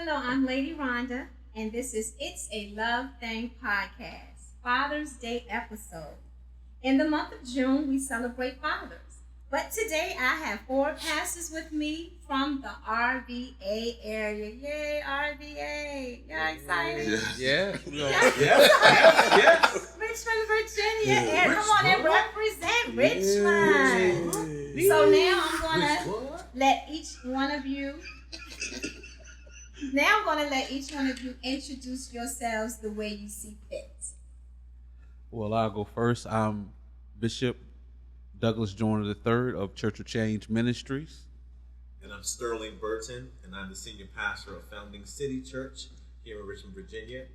Hello, I'm Lady Rhonda, and this is It's a Love Thing podcast, Father's Day episode. In the month of June, we celebrate fathers. But today I have 4 pastors with me from the RVA area. Yay, RVA. Y'all excited? Yeah. Yes. Richmond, Virginia. And come on and represent Richmond. So now I'm going to let each one of you introduce yourselves the way you see fit. Well, I'll go first. I'm Bishop Douglas Joyner III of Church of Change Ministries. And I'm Sterling Burton, and I'm the senior pastor of Founding City Church here in Richmond, Virginia.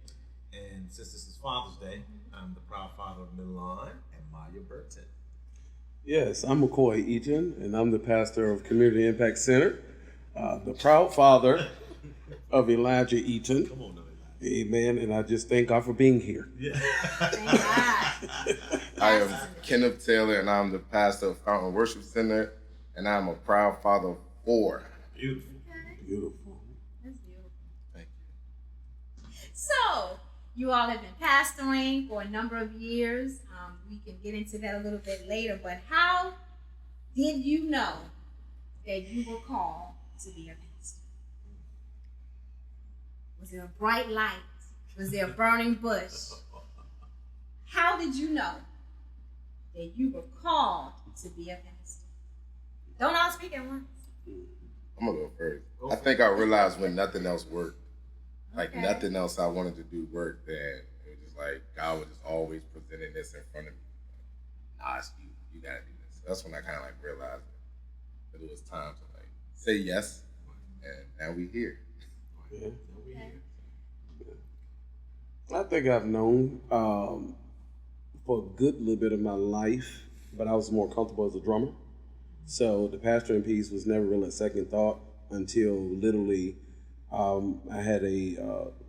And since this is Father's Day, I'm the proud father of Milan and Maya Burton. Yes, I'm McCoy Eaton, and I'm the pastor of Community Impact Center, the proud father of Elijah Eaton. Come on, Elijah. Amen, and I just thank God for being here. Yeah. Thank God. I am Kenneth Taylor, and I'm the pastor of Fountain Worship Center, and I'm a proud father of 4. Beautiful. Beautiful. That's beautiful. Thank you. So, you all have been pastoring for a number of years. We can get into that a little bit later, but how did you know that you were called to be a pastor? Was it a bright light? Was there a burning bush? How did you know that you were called to be a pastor? Don't all speak at once. I'm going to go first. I think I realized when nothing else worked, like Okay. nothing else I wanted to do worked, that it was just like God was just always presenting this in front of me. Nah, it's you got to do this. That's when I kind of like realized that it was time to like say yes, and now we here. Yeah. Okay. I think I've known for a good little bit of my life, but I was more comfortable as a drummer. So the pastoring piece was never really a second thought until literally I had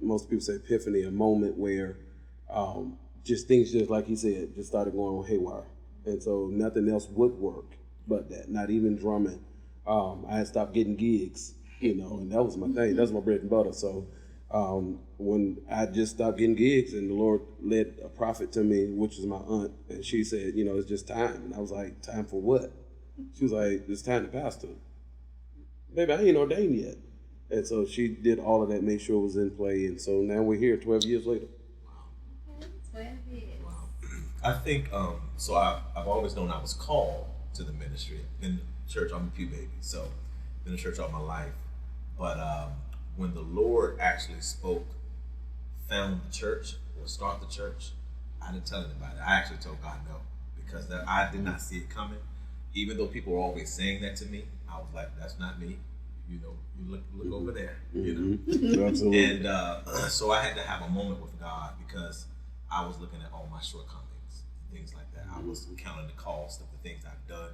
most people say epiphany, a moment where just things just like he said, just started going on haywire. And so nothing else would work but that, not even drumming. I had stopped getting gigs, and that was my thing. That was my bread and butter. So when I just stopped getting gigs and the Lord led a prophet to me, which is my aunt, and she said, it's just time. And I was like, time for what? She was like, it's time to pastor. Baby, I ain't ordained yet. And so she did all of that, made sure it was in play. And so now we're here 12 years later. Okay, 12 years. Wow. I think, so I've always known I was called to the ministry. In church, I'm a pew baby, so been in church all my life. But when the Lord actually spoke, found the church, or start the church, I didn't tell anybody. I actually told God no, because I did not see it coming. Even though people were always saying that to me, I was like, that's not me. You look over there, Absolutely. And so I had to have a moment with God, because I was looking at all my shortcomings and things like that. I was counting the cost of the things I've done,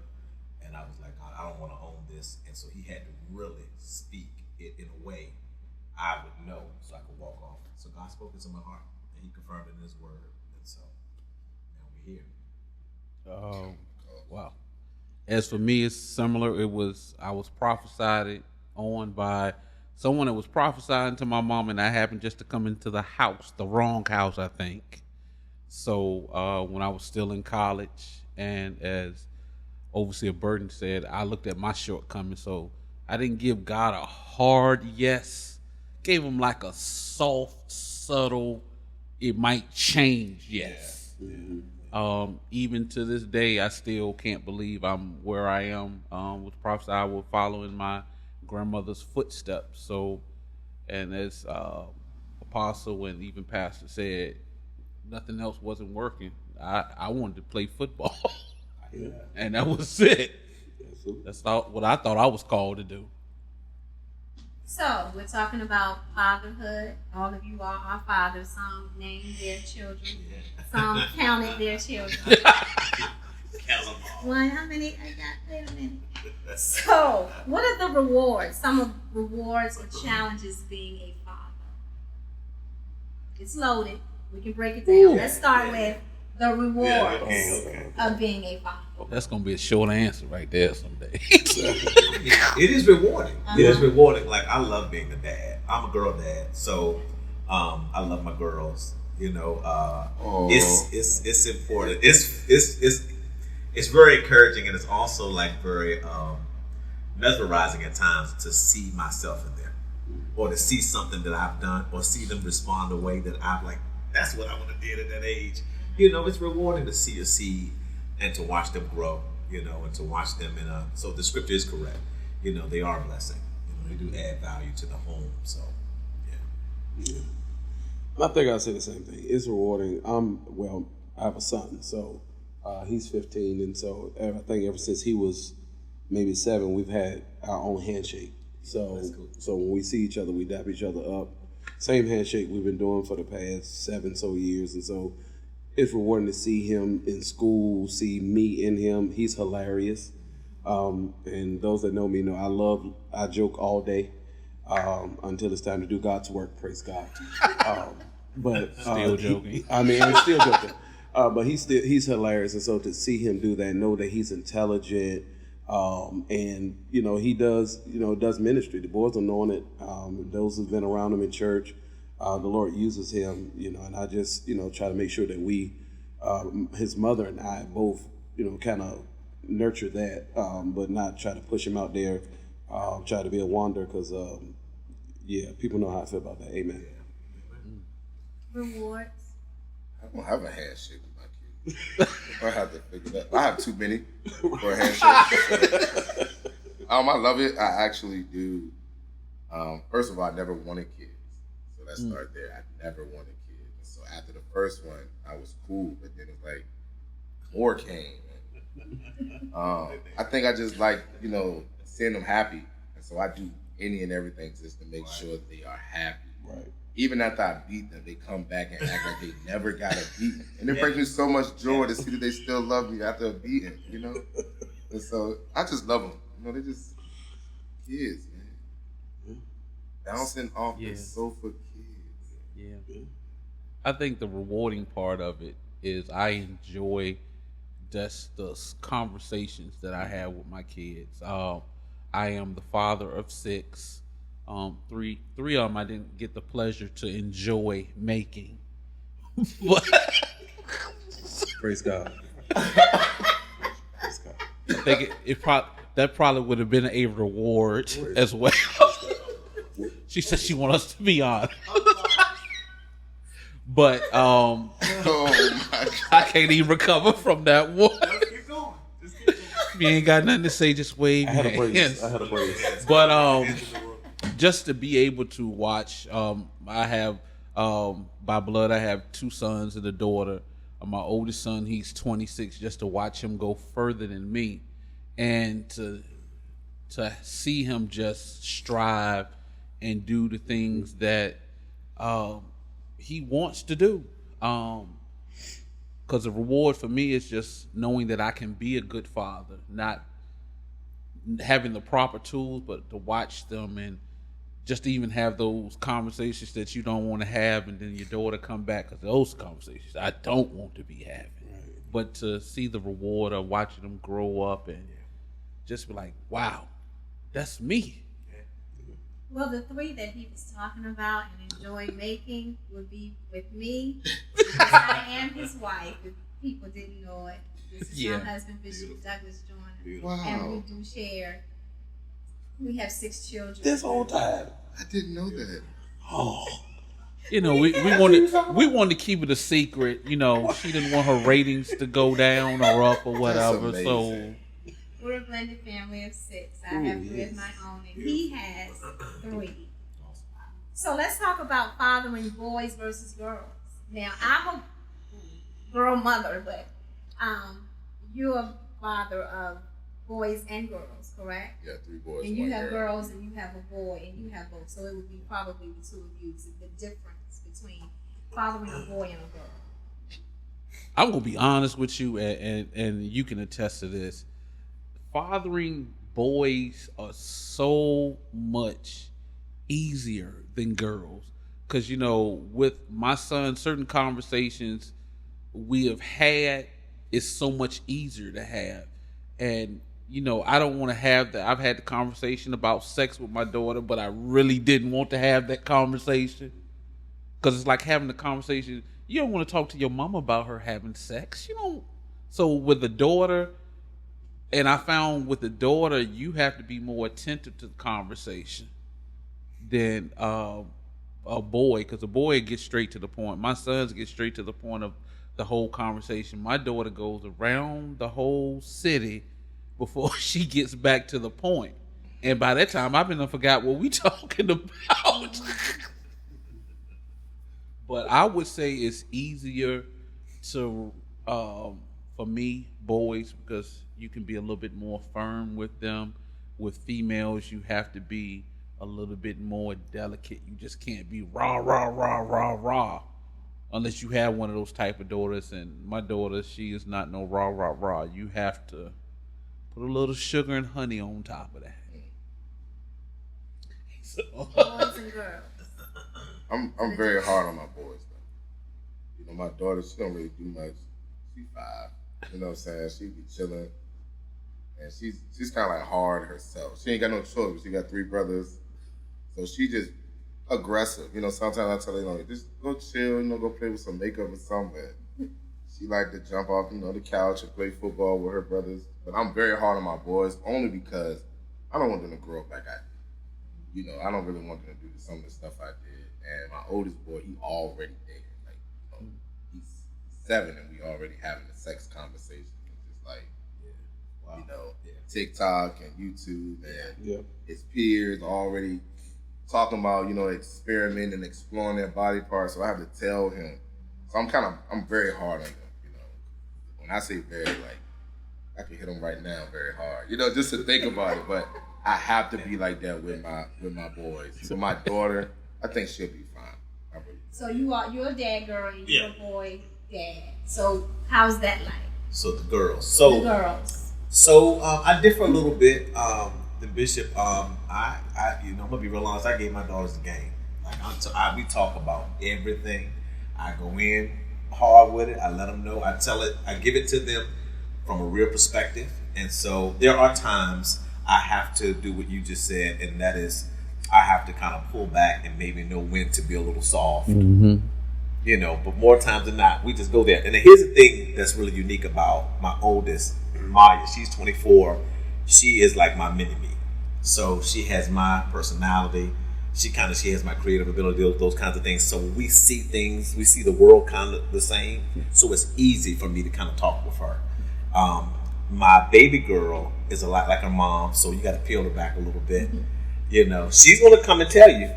and I was like, God, I don't want to own this. And so he had to really speak it in a way I would know, so I could walk off. So God spoke into my heart, and he confirmed it in his word. And so now we're here. Wow. As for me, it's similar. I was prophesied on by someone that was prophesying to my mom, and I happened just to come into the house, the wrong house, I think. So when I was still in college, and as Overseer Burton said, I looked at my shortcomings. So I didn't give God a hard yes. Gave him like a soft, subtle, it might change yes. Mm-hmm. Even to this day, I still can't believe I'm where I am. Was prophesied I will follow in my grandmother's footsteps. So, and as Apostle and even Pastor said, nothing else wasn't working. I wanted to play football, and that was it. Absolutely. That's what I thought I was called to do. So, we're talking about fatherhood. All of you are fathers. Some named their children. Some counted their children. One, how many? Wait a minute. So, what are the rewards? Some of the rewards or challenges being a father. It's loaded. We can break it down. Let's start with the rewards of being a father. That's gonna be a short answer right there someday. It is rewarding. It is rewarding. Like, I love being a dad. I'm a girl dad, so I love my girls. You know, it's important. It's very encouraging, and it's also like very mesmerizing at times to see myself in them, or to see something that I've done, or see them respond the way that I've like. That's what I would have did at that age. You know, it's rewarding to see a seed and to watch them grow. You know, and to watch them so the scripture is correct. You know, they are a blessing. You know, they do add value to the home. So, yeah. I think I say the same thing. It's rewarding. I have a son, so he's 15, and so I think ever since he was maybe 7, we've had our own handshake. So, cool. So when we see each other, we dap each other up. Same handshake we've been doing for the past 7 so years, and so it's rewarding to see him in school, see me in him. He's hilarious. And those that know me know I joke all day until it's time to do God's work. Praise God. But still joking. I'm still joking. But he's hilarious, and so to see him do that, know that he's intelligent, and he does ministry. The boys are knowing it. Those who've been around him in church, the Lord uses him. And I just try to make sure that we, his mother and I both, kind of nurture that, but not try to push him out there, try to be a wander, because people know how I feel about that. Amen. Rewards. I don't have a handshake with my kids. I have to figure that. I have too many for a handshake. I love it. I actually do. First of all, I never wanted kids, so let's start there. I never wanted kids. And so after the first one, I was cool, but then it's like more came. I think I just like seeing them happy, and so I do any and everything just to make sure they are happy. Right. Even after I beat them, they come back and act like they never got a beating. And it brings me so much joy to see that they still love me after a beating, And so I just love them. They're just kids, man. Bouncing off the sofa kids. Yeah. I think the rewarding part of it is I enjoy just the conversations that I have with my kids. I am the father of 6. Three of them I didn't get the pleasure to enjoy making. But praise God. I think that probably would have been a reward as well. She said she wants us to be honest. But oh my God. I can't even recover from that one. Keep going. Just keep going. You ain't got nothing to say, just wave your hands. I had a praise. But just to be able to watch, I have by blood I have 2 sons and a daughter. My oldest son, he's 26. Just to watch him go further than me, and to see him just strive and do the things that he wants to do. Because the reward for me is just knowing that I can be a good father, not having the proper tools, but to watch them and just to even have those conversations that you don't want to have, and then your daughter come back, because those conversations I don't want to be having. Right. But to see the reward of watching them grow up and just be like, wow, that's me. Well, the 3 that he was talking about and enjoy making would be with me, because I am his wife. If people didn't know it, this is my husband, Bishop Douglas Joyner, wow. And we do share. We have 6 children. This whole time, I didn't know that. Oh, we wanted to keep it a secret. She didn't want her ratings to go down or up or whatever. So we're a blended family of 6. I have 3 of my own, and he has 3. So let's talk about fathering boys versus girls. Now, I'm a girl mother, but you're a father of boys and girls, correct? Yeah, 3 boys. And you have girls, and you have a boy, and you have both. So it would be probably the 2 of you. The difference between fathering a boy and a girl. I'm gonna be honest with you, and you can attest to this. Fathering boys are so much easier than girls, because with my son, certain conversations we have had is so much easier to have, and I don't want to have that. I've had the conversation about sex with my daughter, but I really didn't want to have that conversation because it's like having the conversation. You don't want to talk to your mom about her having sex. You don't. So with the daughter, and I found with the daughter, you have to be more attentive to the conversation than a boy, because a boy gets straight to the point. My sons get straight to the point of the whole conversation. My daughter goes around the whole city before she gets back to the point. And by that time, I've been forgot what we talking about. But I would say it's easier to, for me, boys, because you can be a little bit more firm with them. With females, you have to be a little bit more delicate. You just can't be rah, rah, rah, rah, rah. Unless you have one of those type of daughters. And my daughter, she is not no rah, rah, rah. You have to put a little sugar and honey on top of that. So, Boys and girls. I'm very hard on my boys though. My daughter, she don't really do much. She's 5. You know what I'm saying? She be chilling. And she's kind of like hard herself. She ain't got no choice, but she got 3 brothers. So she just aggressive. Sometimes I tell her, just go chill, go play with some makeup or something. She like to jump off, the couch and play football with her brothers. But I'm very hard on my boys only because I don't want them to grow up like I did. I don't really want them to do some of the stuff I did. And my oldest boy, he already dated. He's 7 and we already having a sex conversation. It's just like, TikTok and YouTube and his peers already talking about, experimenting and exploring their body parts. So I have to tell him. So I'm very hard on them. When I say very, I can hit him right now very hard. Just to think about it. But I have to be like that with my boys. So my daughter, I think she'll be fine. So you're a dad girl and you're a boy dad. So how's that like? So the girls. The girls. So I differ a little bit. The Bishop, I'm gonna be real honest. I gave my daughters the game. We talk about everything. I go in hard with it. I let them know. I tell it. I give it to them from a real perspective. And so there are times I have to do what you just said, and that is I have to kind of pull back and maybe know when to be a little soft. Mm-hmm. But more times than not, we just go there. And here's the thing that's really unique about my oldest, Maya. She's 24. She is like my mini-me. So she has my personality. She has my creative ability, those kinds of things. So when we see things, we see the world kind of the same. So it's easy for me to kind of talk with her. My baby girl is a lot like her mom, so you got to peel her back a little bit. She's going to come and tell you.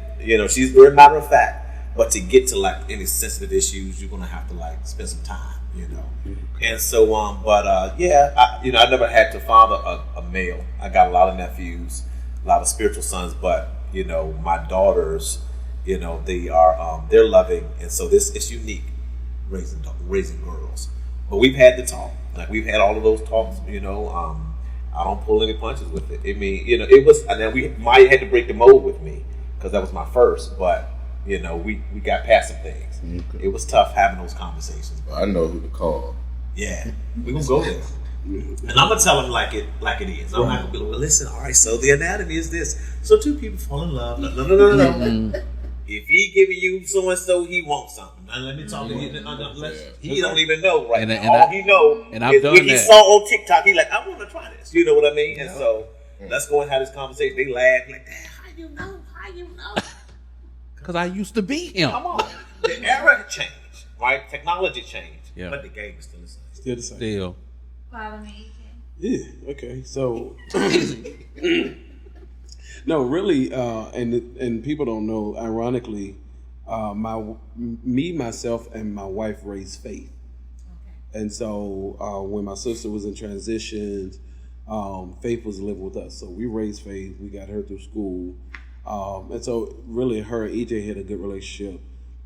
She's very matter of fact. But to get to any sensitive issues, you're going to have to spend some time. And so, I never had to father a male. I got a lot of nephews, a lot of spiritual sons, but my daughters, they are they're loving, and so it's unique raising girls. But we've had the talk, we've had all of those talks. I don't pull any punches with it. I mean, it was, and then Maya had to break the mold with me because that was my first, but. We got past some things. Okay. It was tough having those conversations. But I know who to call. Yeah, we're going to go there. And I'm going to tell them like it is. I'm not going to be like, well, listen, all right, so the anatomy is this. So 2 people fall in love. No. If he giving you so-and-so, he wants something. Now let me talk to you. He don't even know right now. All he know is when he saw on TikTok, he like, I want to try this. You know what I mean? And so let's go and have this conversation. They laugh like, Dad, how you know? Because I used to be him. Come on. The era changed, right? Technology changed. Yeah. But the game is still the same. Still the same. Still. Follow me. Yeah, okay. So, no, really, and people don't know, ironically, myself, and my wife raised Faith. Okay. And so when my sister was in transitions, Faith was living with us. So we raised Faith. We got her through school. And so really her and EJ had a good relationship.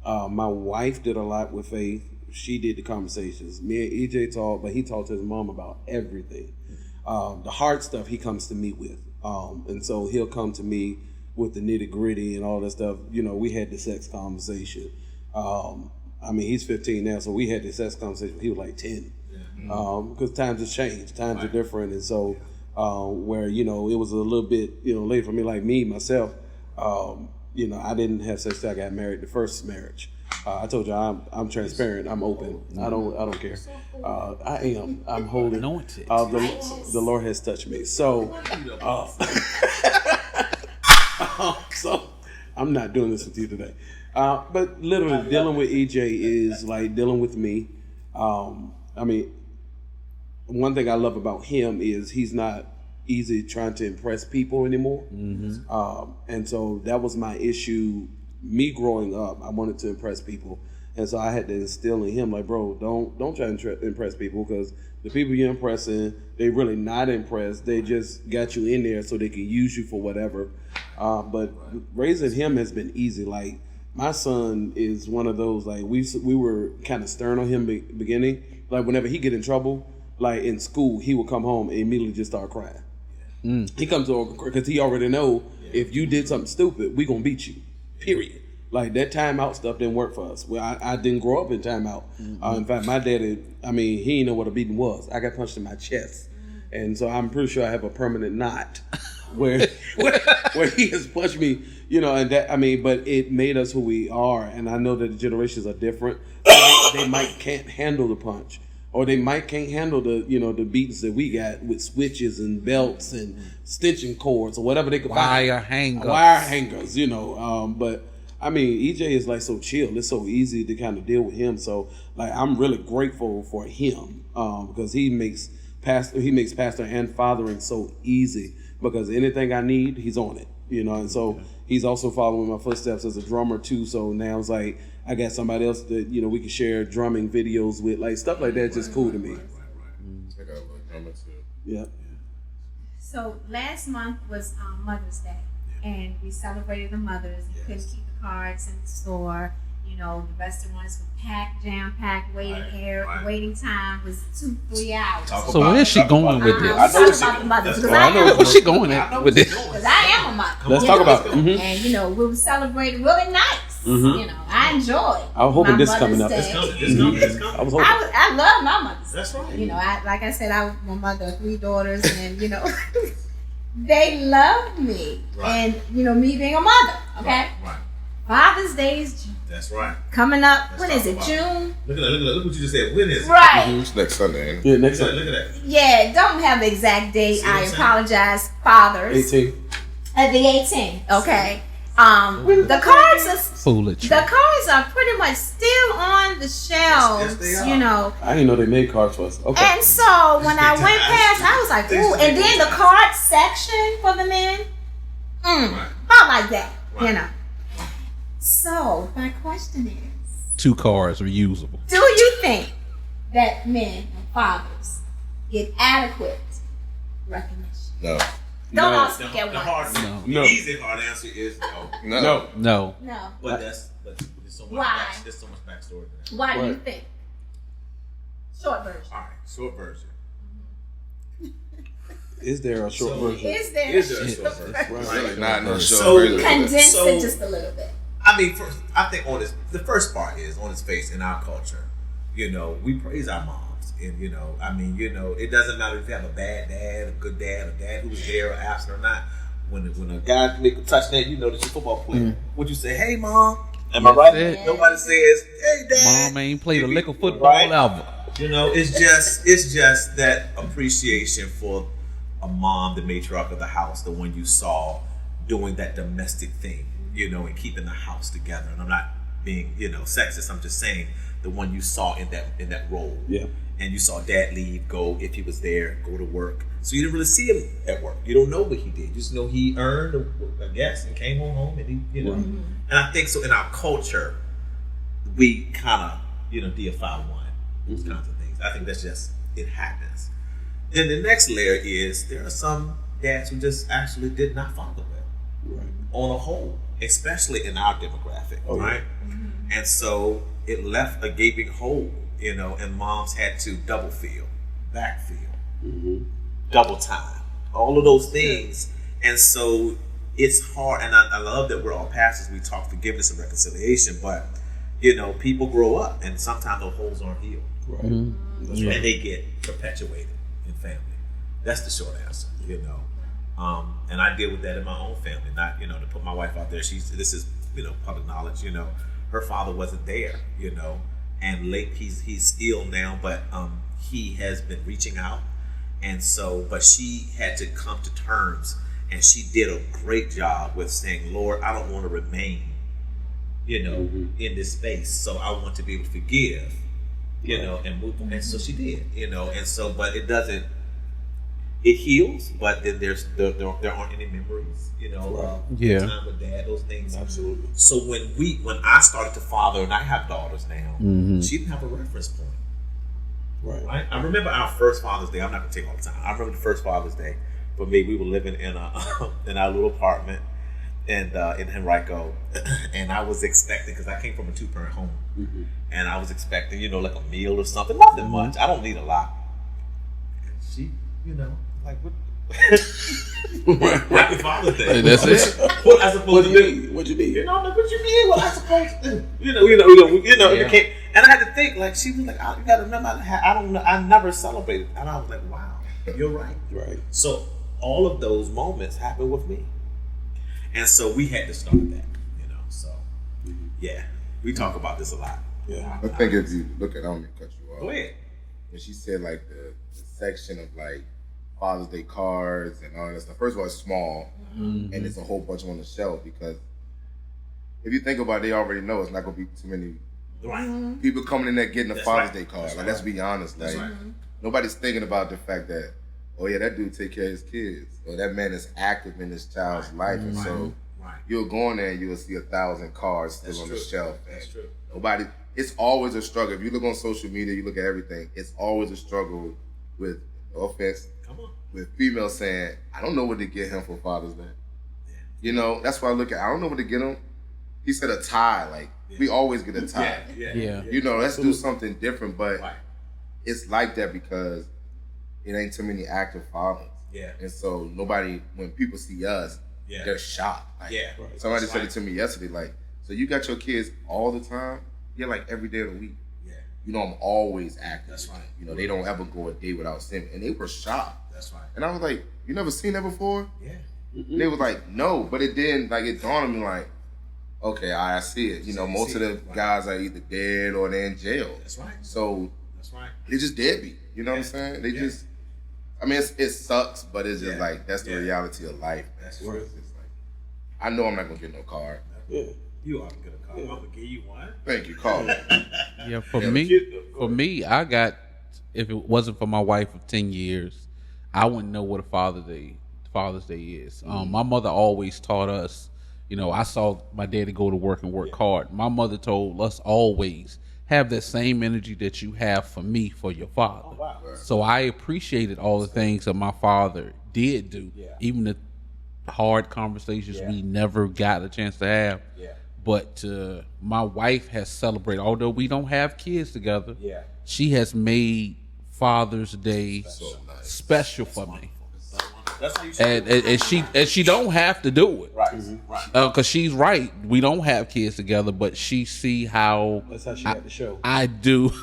My wife did a lot with Faith. She did the conversations. Me and EJ talked, but he talked to his mom about everything. The hard stuff he comes to me with. And so he'll come to me with the nitty gritty and all that stuff. We had the sex conversation. He's 15 now, so we had the sex conversation when he was like 10. Because times have changed. Times are different. And so where, you know, it was a little bit, you know, late for me, like me, myself. You know, I didn't have sex till I got married, the first marriage. I told you I'm transparent. I'm open. I don't care. I'm holy. Anointed. The Lord has touched me. So, so I'm not doing this with you today. But literally dealing with EJ is like dealing with me. I mean, one thing I love about him is he's not easy trying to impress people anymore. And so that was my issue. Me growing up, I wanted to impress people, and so I had to instill in him, like, bro, don't try to impress people, because the people you're impressing, they really not impressed. They just got you in there so they can use you for whatever. But raising him has been easy. Like, my son is one of those, like, we were kind of stern on him beginning. Like, whenever he get in trouble, like in school, he would come home and immediately just start crying. He comes over because he already know if you did something stupid, we gonna beat you. Period. Like, that timeout stuff didn't work for us. Well, I didn't grow up in timeout. In fact, my daddy, I mean, he didn't know what a beating was. I got punched in my chest, and so I'm pretty sure I have a permanent knot where he has punched me. You know, and that, I mean, but it made us who we are. And I know that the generations are different. They might can't handle the punch, or they might can't handle the, you know, the beatings that we got with switches and belts and stitching cords or whatever they could find. Wire hangers, you know. But I mean, EJ is like so chill. It's so easy to kind of deal with him. So like, I'm really grateful for him because he makes pastor and fathering so easy, because anything I need, he's on it, you know. And so he's also following my footsteps as a drummer too. So now it's like, I got somebody else that, you know, we can share drumming videos with, like stuff like that's just cool to me. I got a drummer too. Yeah. So last month was Mother's Day, and we celebrated the mothers. You couldn't keep the cards in the store. You know, the restaurants were packed, jam-packed. Waiting time was 2-3 hours. So where's she going with this? I know about the mothers, because I am Where's she going with this? because I am a mother. Let's talk about it. And you know, we were celebrating really nice. You know, I enjoyed. I was hoping my this coming up. Mother's It's Day. coming. It's coming. I was hoping. I love my mothers. That's right. You know, like I said, I was my mother of 3 daughters, and you know, they loved me. Right. And you know, me being a mother. Okay. Right. Father's Day is That's right. coming up. Let's When talk is it? about June? Look what you just said. When is it? Right. It's next Sunday. Ain't it? Yeah, next Look time. at that. Yeah. Don't have the exact date. See what I I'm saying? apologize, fathers. 18. At the 18th. Okay. The cards are. Foolish. The cards are pretty much still on the shelves, Yes, they are. you know. I didn't know they made cards for us. Okay. And so when I went past, I was like, ooh. And then the card section for the men, about like that, you know. So my question is, 2 cards reusable. do you think that men and fathers get adequate recognition? No. Don't all The speak at hard, once. the easy hard answer is no. No. No. No. But there's so much. Why? There's so much backstory to that. Why do you Right. think? Short version. All right, short version. Is there a short version? Is there Is there a short version? Right. Like, not no show. So- version. condense So- it just a little bit? I mean, first, I think the first part is on its face in our culture. You know, we praise our moms, and you know, I mean, you know, it doesn't matter if you have a bad dad, a good dad, a dad who was there or absent or not. When a guy make a touchdown, you know that you're a football player. Would you say, "Hey, mom"? Am I right? it. Nobody says, "Hey, dad." Mom ain't played a lick of football Right? ever. You know, it's just that appreciation for a mom, the matriarch of the house, the one you saw doing that domestic thing, you know, and keeping the house together. And I'm not being, you know, sexist. I'm just saying the one you saw in that role. Yeah. And you saw dad leave, go if he was there, go to work. So you didn't really see him at work. You don't know what he did. You just know he earned, I guess, and came home and he, you know. Mm-hmm. And I think so in our culture, we kind of, you know, deify one. Those kinds of things. I think that's just, it happens. Then the next layer is there are some dads who just actually did not father well. Right. On a whole, especially in our demographic, Oh, yeah. right? And so it left a gaping hole, you know, and moms had to double feel, backfill, double time, all of those things. And so it's hard, and I love that we're all pastors, we talk forgiveness and reconciliation, but, you know, people grow up and sometimes those holes aren't healed. Right. That's And right. they get perpetuated in family. That's the short answer. you know. And I deal with that in my own family. Not, you know, to put my wife out there. This is, you know, public knowledge. You know, her father wasn't there. You know, and he's ill now, but he has been reaching out, and so, but she had to come to terms, and she did a great job with saying, Lord, I don't want to remain, you know, in this space, so I want to be able to forgive, you know, and move on. And so she did, you know, and so, but it heals, but then there aren't any memories, you know, time with dad, those things. Absolutely. So when I started to father, and I have daughters now, she didn't have a reference point. Right. I remember our first Father's Day. I'm not gonna take all the time. I remember the first Father's Day for me. We were living in in our little apartment and in Henrico, and I was expecting, because I came from a 2-parent home, and I was expecting, you know, like a meal or something, nothing much. I don't need a lot. And she, you know, like what? Happy Father's Day. Hey, that's it. What I supposed to do? What you need? You know, like, what you mean? What I supposed to do? You know. You can't. And I had to think, like, she was like, you got to remember, I don't know, I never celebrated, and I was like, wow, you're right. Right. So all of those moments happened with me, and so we had to start that, you know. So yeah, we talk about this a lot. Yeah. I think if you look at, I don't mean to cut you off. Go ahead. When she said like the section of like Father's Day cards and all that stuff. First of all, it's small, and it's a whole bunch on the shelf, because if you think about it, they already know it's not gonna be too many people coming in there getting a Father's Day card. Like, let's be honest. Like, nobody's thinking about the fact that, oh yeah, that dude take care of his kids, or that man is active in his child's life, and so you'll go in there and you'll see 1,000 cards still on the shelf. That's true. Nobody. It's always a struggle. If you look on social media, you look at everything. It's always a struggle with, no offense, with females saying, I don't know what to get him for Father's Day. You know, that's why I look at, I don't know what to get him. He said a tie. Like, we always get a tie. Yeah. You know, let's do something different. But it's like that because it ain't too many active fathers. Yeah. And so nobody, when people see us, they're shocked. Like, somebody said it to me yesterday, like, so you got your kids all the time? Yeah, like every day of the week. Yeah. You know, I'm always active. That's right. You know, they don't ever go a day without seeing me. And they were shocked. That's right. And I was like, you never seen that before? Yeah. And they was like, no. But it didn't, like, it dawned on me like, okay, I see it. You know, most of the guys are either dead or they're in jail. That's right. So they just deadbeat. You know what I'm saying? They just, I mean, it sucks, but it's just like, that's the reality of life. That's right. It's like, I know I'm not going to get no card. Yeah. You are going to call. I'm going to give you one. Thank you, call me. Yeah, for me, I got, if it wasn't for my wife of 10 years, I wouldn't know what a Father's Day is. My mother always taught us, you know, I saw my daddy go to work and work hard. My mother told us always, have that same energy that you have for me, for your father. Oh, wow. So I appreciated all the things that my father did do, even the hard conversations we never got a chance to have. Yeah. But my wife has celebrated, although we don't have kids together, she has made Father's Day special for me. That's how you and she don't have to do it, right? Because she's right. We don't have kids together, but she see how. That's how she had to show. I do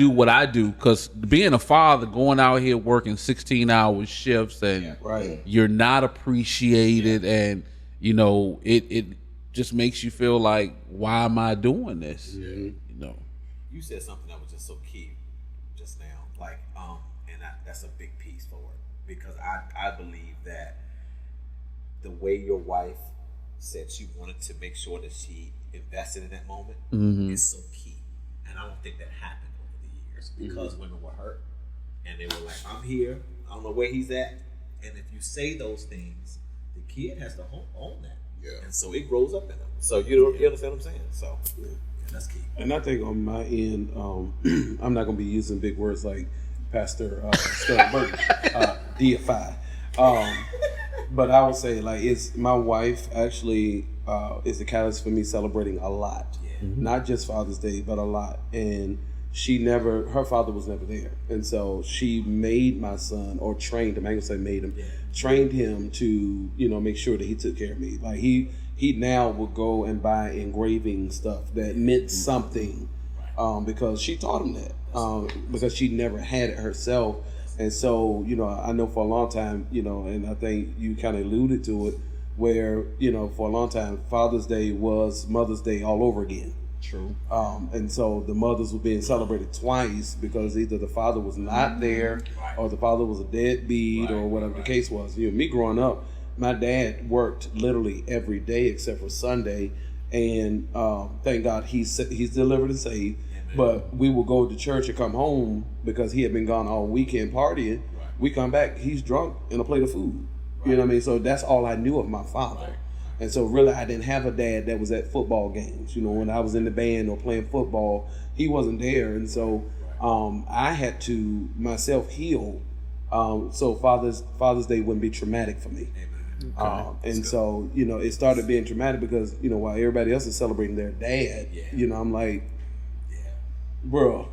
what I do, because being a father, going out here working 16-hour shifts, and you're not appreciated, and you know it just makes you feel like, why am I doing this? You know. You said something that was just so key just now, like and that's a big piece for it, because I believe that the way your wife said she wanted to make sure that she invested in that moment is so key, and I don't think that happened over the years, because women were hurt and they were like, I'm here, I don't know where he's at, and if you say those things, the kid has to own that. Yeah. And so it grows up in them. So you understand what I'm saying? So that's key. And I think on my end, I'm not going to be using big words like Pastor Sterling Ep.5. But I would say, like, it's my wife actually is the catalyst for me celebrating a lot. Not just Father's Day, but a lot. And her father was never there. And so she made my son, or trained him, I ain't gonna say made him, trained him to, you know, make sure that he took care of me. Like he now would go and buy engraving stuff that meant something, because she taught him that, because she never had it herself. And so, I know for a long time, and I think you kind of alluded to it, where, for a long time, Father's Day was Mother's Day all over again. True. And so the mothers were being celebrated twice because either the father was not there or the father was a deadbeat or whatever the case was. Me growing up, my dad worked literally every day except for Sunday, and thank God he's delivered and saved. Amen. But we would go to church and come home because he had been gone all weekend partying. Right. We come back, he's drunk and a plate of food. Right. You know what I mean? So that's all I knew of my father. Right. And so really I didn't have a dad that was at football games. When I was in the band or playing football, he wasn't there. And so I had to myself heal so Father's Day wouldn't be traumatic for me. And so, it started being traumatic because, while everybody else is celebrating their dad, I'm like, bruh.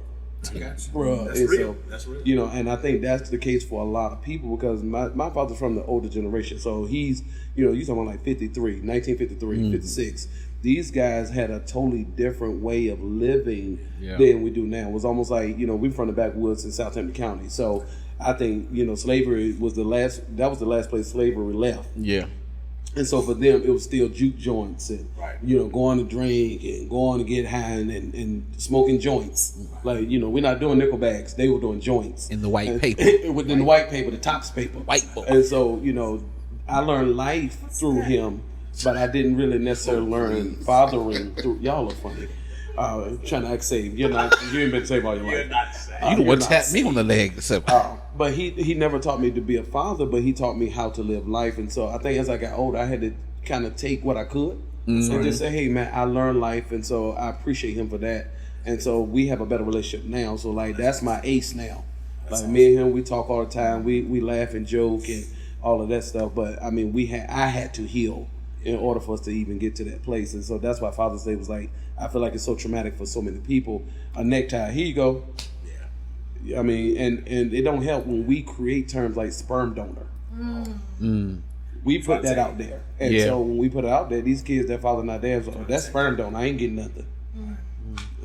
Bro, that's real. That's real. And I think that's the case for a lot of people because my father's from the older generation. So he's, you're talking about like 1953, 56. These guys had a totally different way of living than we do now. It was almost like, we're from the backwoods in Southampton County. So I think, slavery was the last place slavery left. Yeah. And so for them, it was still juke joints and, going to drink and going to get high and smoking joints. Like, we're not doing nickelbacks. They were doing joints. In the white paper. Within the white paper, the tops paper. White book. And so, I learned life through him, but I didn't really necessarily learn fathering through. Y'all are funny. Trying to act safe. You ain't been saved all your life. You're not safe. You the one tapped me on the leg. But he never taught me to be a father, but he taught me how to live life. And so I think as I got older, I had to kind of take what I could and just say, hey, man, I learned life. And so I appreciate him for that. And so we have a better relationship now. So, like, that's my ace now. Like, me and him, we talk all the time. We laugh and joke and all of that stuff. But, I mean, I had to heal in order for us to even get to that place. And so that's why Father's Day was like, I feel like it's so traumatic for so many people. A necktie, here you go. I mean, and it don't help when we create terms like sperm donor. We put that out there. And so when we put it out there, these kids, their father not there, so that's sperm donor. I ain't getting nothing.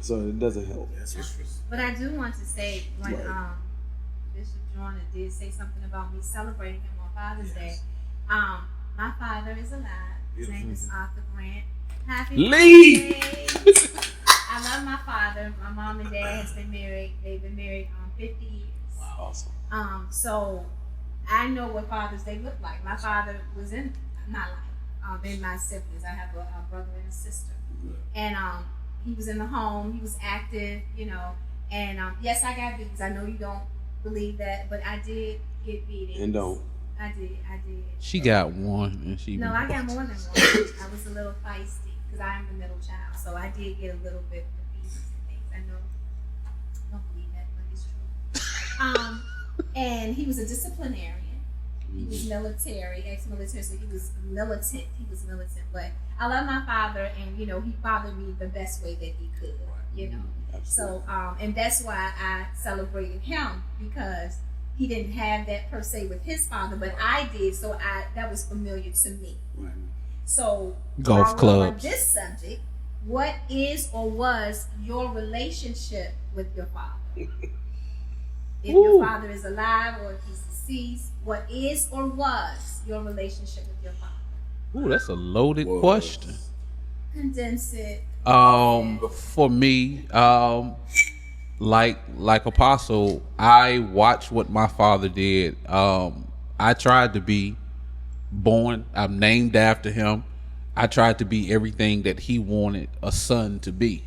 So it doesn't help. But I do want to say, when Bishop Jordan did say something about me celebrating him on Father's Day, my father is alive. His name is Arthur Grant. Happy birthday. I love my father. My mom and dad has been married. They've been married 50 years. Wow. Awesome. So I know what Father's Day looked like. My father was in my life, in my siblings. I have a brother and a sister. And he was in the home. He was active, And yes, I got beatings. I know you don't believe that, but I did get beatings. And don't. I did. She got one, and she. No, I got more than one. I was a little feisty because I am the middle child, so I did get a little bit of beatings and things. I know. I don't believe that, but it's true. And he was a disciplinarian. He was military, ex-military, so he was militant. But I love my father, and he fathered me the best way that he could. So and that's why I celebrated him, because he didn't have that per se with his father, but I did, so that was familiar to me. So golf clubs. On this subject, what is or was your relationship with your father? If your father is alive or if he's deceased, what is or was your relationship with your father? Ooh, that's a loaded question. Condense it. For me, like Apostle, I watched what my father did. I tried to be born. I'm named after him. I tried to be everything that he wanted a son to be.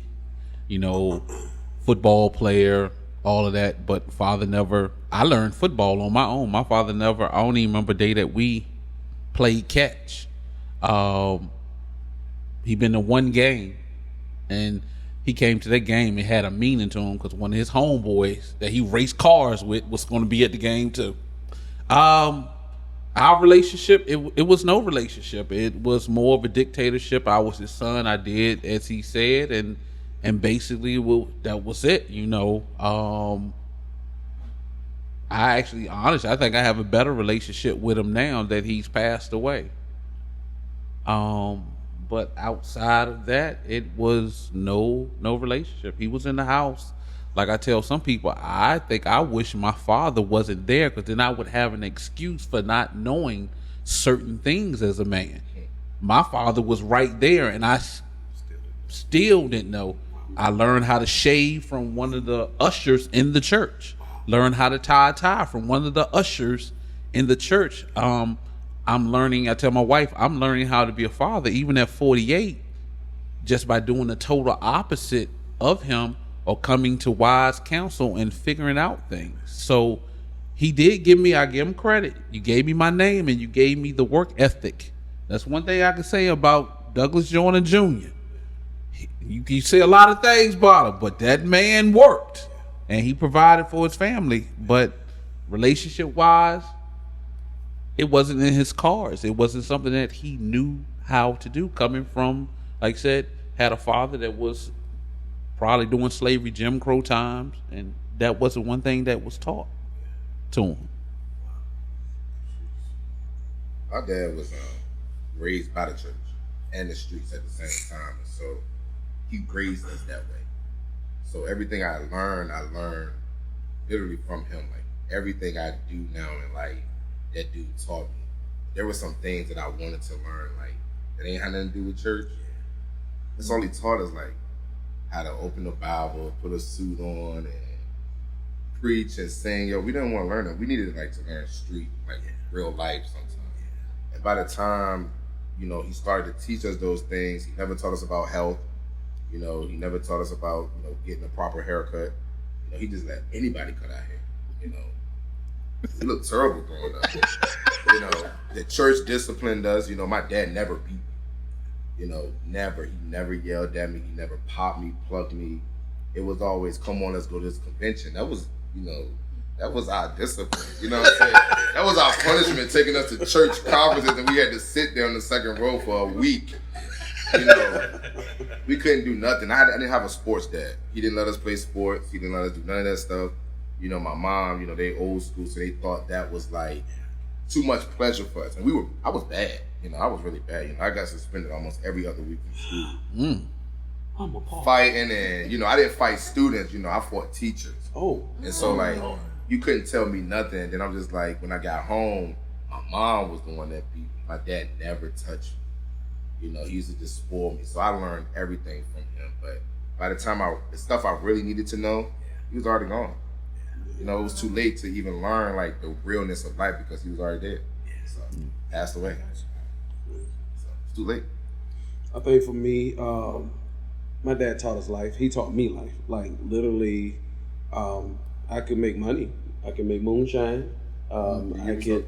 Football player, all of that. But father never. I learned football on my own. My father never. I don't even remember the day that we played catch. He been to one game, and he came to that game. It had a meaning to him because one of his homeboys that he raced cars with was going to be at the game too. Our relationship, it was no relationship. It was more of a dictatorship. I was his son. I did as he said, and basically, that was it. I actually, honestly, I think I have a better relationship with him now that he's passed away. But outside of that, it was no relationship. He was in the house like I tell some people, I think I wish my father wasn't there, because then I would have an excuse for not knowing certain things as a man. My father was right there, and I still didn't know. I learned how to shave from one of the ushers in the church. Learned how to tie a tie from one of the ushers in the church. I'm learning. I tell my wife, I'm learning how to be a father, even at 48, just by doing the total opposite of him, or coming to wise counsel and figuring out things. So he did give me, I give him credit. You gave me my name and you gave me the work ethic. That's one thing I can say about Douglas Joyner Jr. You say a lot of things about him, but that man worked and he provided for his family. But relationship wise, it wasn't in his cards. It wasn't something that he knew how to do, coming from, like I said, had a father that was probably doing slavery, Jim Crow times, and that wasn't one thing that was taught to him. My dad was raised by the church and the streets at the same time, and so he raised us that way. So everything I learned literally from him. Like everything I do now in life, that dude taught me. There were some things that I wanted to learn, like that ain't had nothing to do with church. That's all he taught us, like how to open the Bible, put a suit on, and preach and sing. Yo, we didn't want to learn it. We needed like to learn street, like real life sometimes. And by the time, he started to teach us those things, he never taught us about health. He never taught us about, getting a proper haircut. He just let anybody cut our hair. We looked terrible growing up. The church disciplined us. My dad never beat me. Never. He never yelled at me. He never popped me, plucked me. It was always, come on, let's go to this convention. That was, that was our discipline. You know what I'm saying? That was our punishment, taking us to church conferences, and we had to sit there in the second row for a week. We couldn't do nothing. I didn't have a sports dad. He didn't let us play sports. He didn't let us do none of that stuff. My mom, they old school, so they thought that was like too much pleasure for us. And I was bad. I was really bad. I got suspended almost every other week from school. I'm appalled. Fighting, and I didn't fight students. I fought teachers. Oh. And so you couldn't tell me nothing. Then I'm just like, when I got home, my mom was the one that beat me. My dad never touched me. He used to just spoil me. So I learned everything from him. But by the time the stuff I really needed to know, he was already gone. It was too late to even learn like the realness of life, because he was already dead. So passed away. So it's too late. I think for me, my dad taught us life. He taught me life. Like literally, I could make money. I can make moonshine. I can.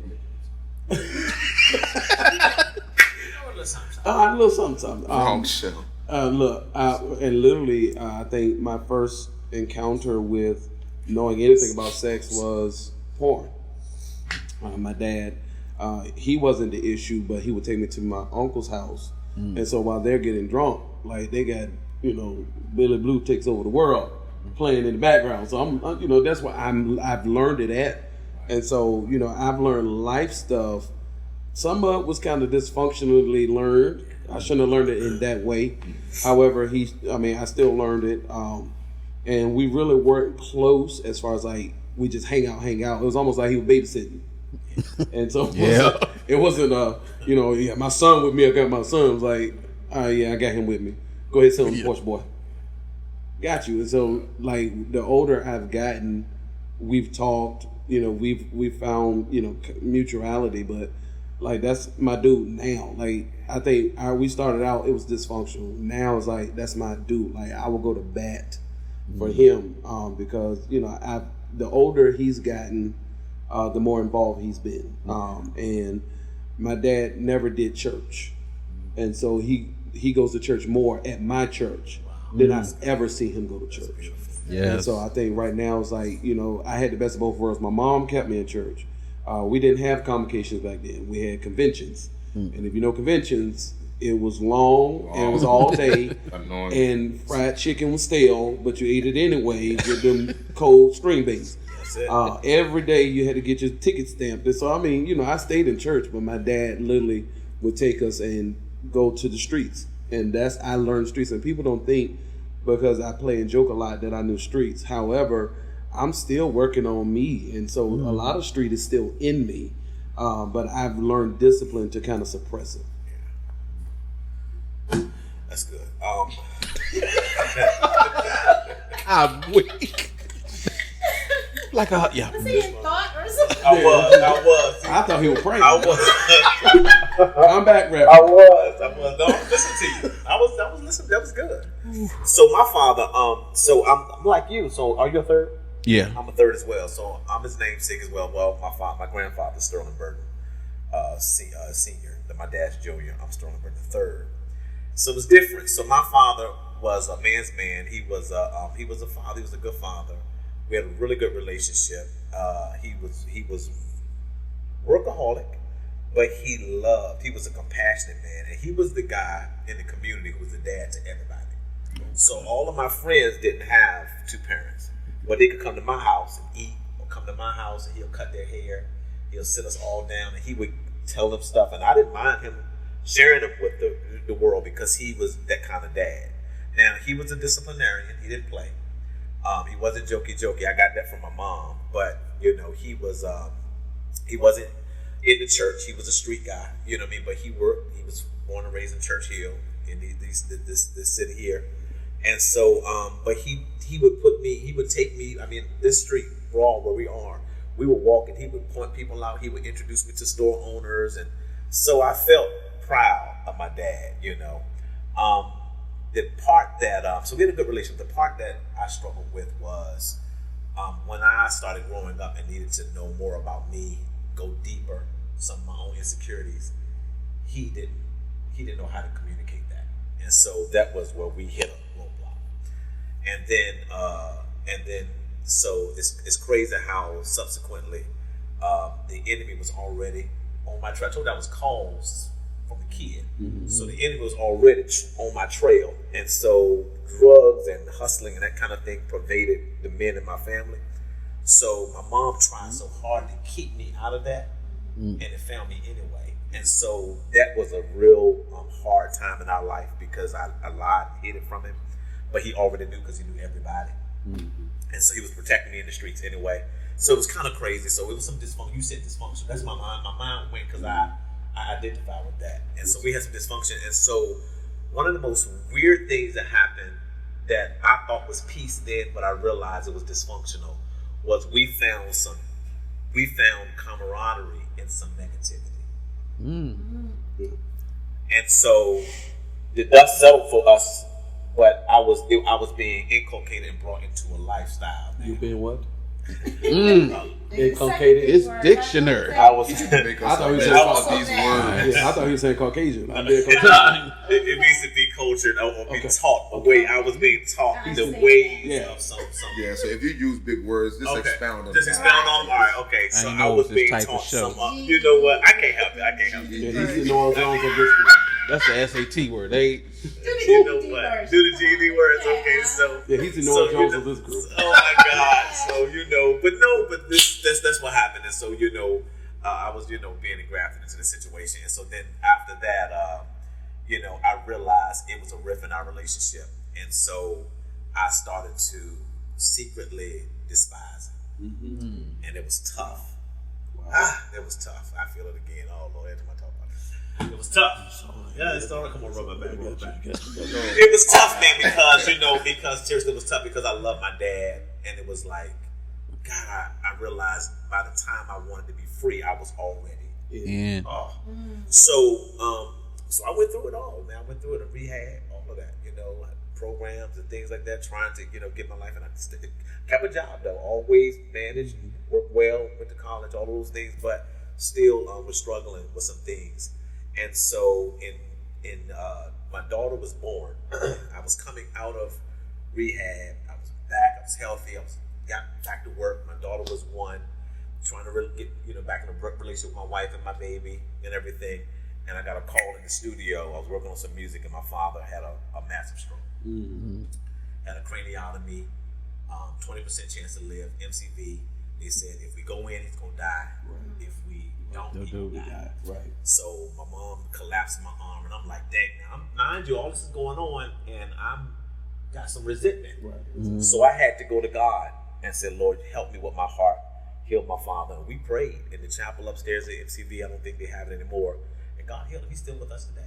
A little something. Wrong show. Look, and literally, I think my first encounter with knowing anything about sex was porn. My dad, he wasn't the issue, but he would take me to my uncle's house, and so while they're getting drunk, like they got, Billy Blue Takes Over the World playing in the background. So I'm, that's where I've learned it at, and so I've learned life stuff. Some of it was kind of dysfunctionally learned. I shouldn't have learned it in that way. However, I still learned it. And we really weren't close as far as like, we just hang out. It was almost like he was babysitting. And so it wasn't, my son with me, I got my son. It was like, I got him with me. Go ahead, sit on the porch, boy. Got you. And so like the older I've gotten, we've talked, we've found, mutuality, but like that's my dude now. Like I think we started out, it was dysfunctional. Now it's like that's my dude. Like I will go to bat for him because the older he's gotten, the more involved he's been. And my dad never did church, and so he goes to church more at my church than I've ever seen him go to church. Yeah. And so I think right now it's like I had the best of both worlds. My mom kept me in church. We didn't have convocations back then. We had conventions. And if you know conventions, it was long and it was all day. And fried chicken was stale, but you ate it anyway with them cold string beans. Every day you had to get your ticket stamped. And so, I stayed in church, but my dad literally would take us and go to the streets. And I learned streets. And people don't think, because I play and joke a lot that I knew streets. However, I'm still working on me, and so a lot of street is still in me, but I've learned discipline to kind of suppress it. That's good. I'm weak. Like a yeah. Was he in thought or something? I was. I thought he was praying. I was. I'm back, Reverend. I was. Don't listen to you. I was listening. That was good. So my father, so I'm like you. So are you a third? Yeah. I'm a third as well. So I'm his namesake as well. Well, my grandfather, Sterling Burton, senior. My dad's junior. I'm Sterling Burton the third. So it was different. So my father was a man's man. He was a father. He was a good father. We had a really good relationship. He was workaholic, but he was a compassionate man, and he was the guy in the community who was the dad to everybody. So all of my friends didn't have two parents, but they could come to my house and eat, or come to my house and he'll cut their hair. He'll sit us all down, and he would tell them stuff, and I didn't mind him sharing them with the world because he was that kind of dad. Now, he was a disciplinarian. He didn't play. He wasn't jokey. I got that from my mom, but he wasn't in the church. He was a street guy, you know what I mean? But he worked. He was born and raised in Churchill in this city here, and so but he would take me. I mean, this street Broad where we are, we would walk and he would point people out. He would introduce me to store owners, and so I felt proud of my dad, The part that, so we had a good relationship. The part that I struggled with was when I started growing up and needed to know more about me, go deeper, some of my own insecurities. He didn't know how to communicate that, and so that was where we hit a roadblock. And then so it's crazy how subsequently the enemy was already on my trail. I told you I was caused from a kid. Mm-hmm. So the enemy was already on my trail. And so drugs and hustling and that kind of thing pervaded the men in my family. So my mom tried so hard to keep me out of that, and it found me anyway. And so that was a real hard time in our life because I lied and hid it from him. But he already knew because he knew everybody. Mm-hmm. And so he was protecting me in the streets anyway. So it was kind of crazy. So it was some dysfunction. You said dysfunction. That's my mind. My mind went because I identify with that. And so we had some dysfunction. And so one of the most weird things that happened that I thought was peace then, but I realized it was dysfunctional, was we found camaraderie in some negativity. And so the dust settled for us, but I was being inculcated and brought into a lifestyle. You being what? Inculcated. It's dictionary. I thought he was saying Caucasian. It needs to be cultured or be taught the way I was being taught. The ways of some. Yeah. So if you use big words, just expound on them. Just expound on them. All right. Okay. So I was being taught some. You know what? I can't help it. Yeah, he's in New Orleans of this. That's the SAT word. They do the GED words. Okay, so yeah, he's the Noah Jones of this group. Oh my God! So but that's what happened, and so I was being engrafted into the situation, and so then after that, I realized it was a rift in our relationship, and so I started to secretly despise him, and it was tough. Wow. It was tough. I feel it again. Oh Lord, every time I talk about it. It was tough. Yeah, it's all right. Come on, rub my back. It was tough, man, because seriously, it was tough because I love my dad, and it was like, God, I realized by the time I wanted to be free, I was already in. So I went through it all, man. I went through it, a rehab, all of that, programs and things like that, trying to, get my life, and I kept a job though, always managed, worked well, went to college, all those things, but still was struggling with some things. And so my daughter was born. I was coming out of rehab. I was back. I was healthy. Got back to work. My daughter was 1, trying to really get back in a relationship with my wife and my baby and everything. And I got a call in the studio. I was working on some music, and my father had a massive stroke. Had a craniotomy, 20% chance to live, MCV. They said if we go in, he's gonna die. Right. If we don't, he will die. Right. So my mom collapsed my arm, and I'm like, dang, now, mind you, all this is going on, and I'm got some resentment. Right. So I had to go to God and say, Lord, help me with my heart, heal my father. And we prayed in the chapel upstairs at MCV. I don't think they have it anymore. And God healed him. He's still with us today.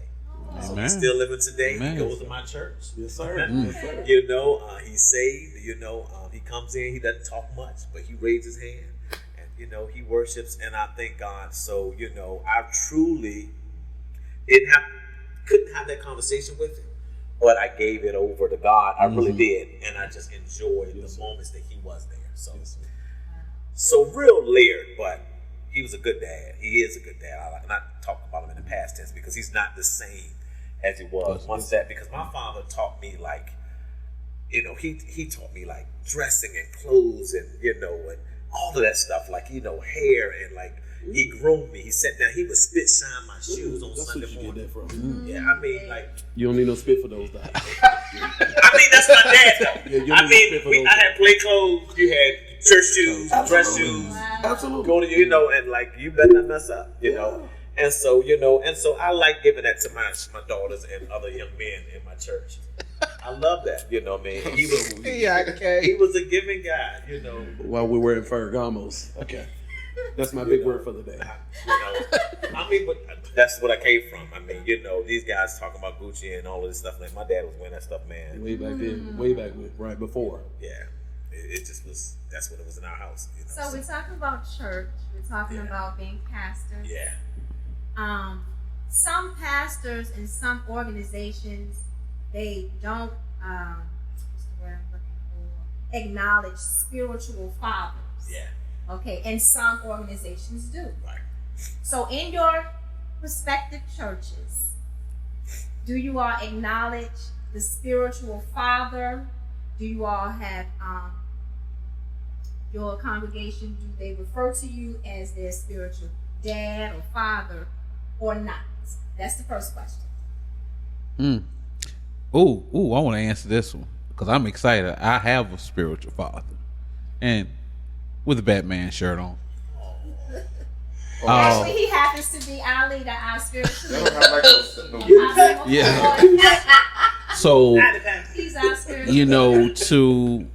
So he's still living today. Amen. He goes to my church. Yes, sir. Yes, sir. You know, he's saved. You know, he comes in. He doesn't talk much, but he raises his hand, and you know, he worships. And I thank God. So you know, I truly couldn't have that conversation with him, but I gave it over to God. I really did, and I just enjoyed the moments that he was there. So, so real layered, but he was a good dad. He is a good dad. I'm not talking about him in the past tense because he's not the same as he was once that. Because my father taught me like, you know, he taught me like dressing and clothes and you know and all of that stuff, like you know, hair and like he groomed me. He sat down. He would spit shine my shoes on That's Sunday what you morning. get that from. Yeah, I mean like. You don't need no spit for those guys. I mean, that's my dad, though. Yeah, you I need mean, to spit for those I had play clothes, you had church shoes, dress shoes, Absolutely. go to, you know, and like, you better not mess up, you know. And so, you know, and so I like giving that to my daughters and other young men in my church. I love that, you know what I mean? He was a giving guy, you know. While we're wearing Ferragamos. Okay. That's my big word for the day. You know, I mean, but that's what I came from. I mean, you know, these guys talking about Gucci and all of this stuff. Like my dad was wearing that stuff, man. Way back then. Way back when, right before. Yeah, it just was. That's what it was in our house. You know? So we're talking about church. We're talking about being pastors. Yeah. Some pastors and some organizations, they don't what's the word I'm looking for? Acknowledge spiritual fathers. Yeah. Okay, and some organizations do. Right. So in your respective churches, do you all acknowledge the spiritual father? Do you all have your congregation, do they refer to you as their spiritual dad or father or not? That's the first question. Ooh, I want to answer this one because I'm excited. I have a spiritual father, and with a Batman shirt on. Actually, he happens to be our leader, our spiritual They leader. don't have like Yeah. So, He's our spiritual you know, leader. to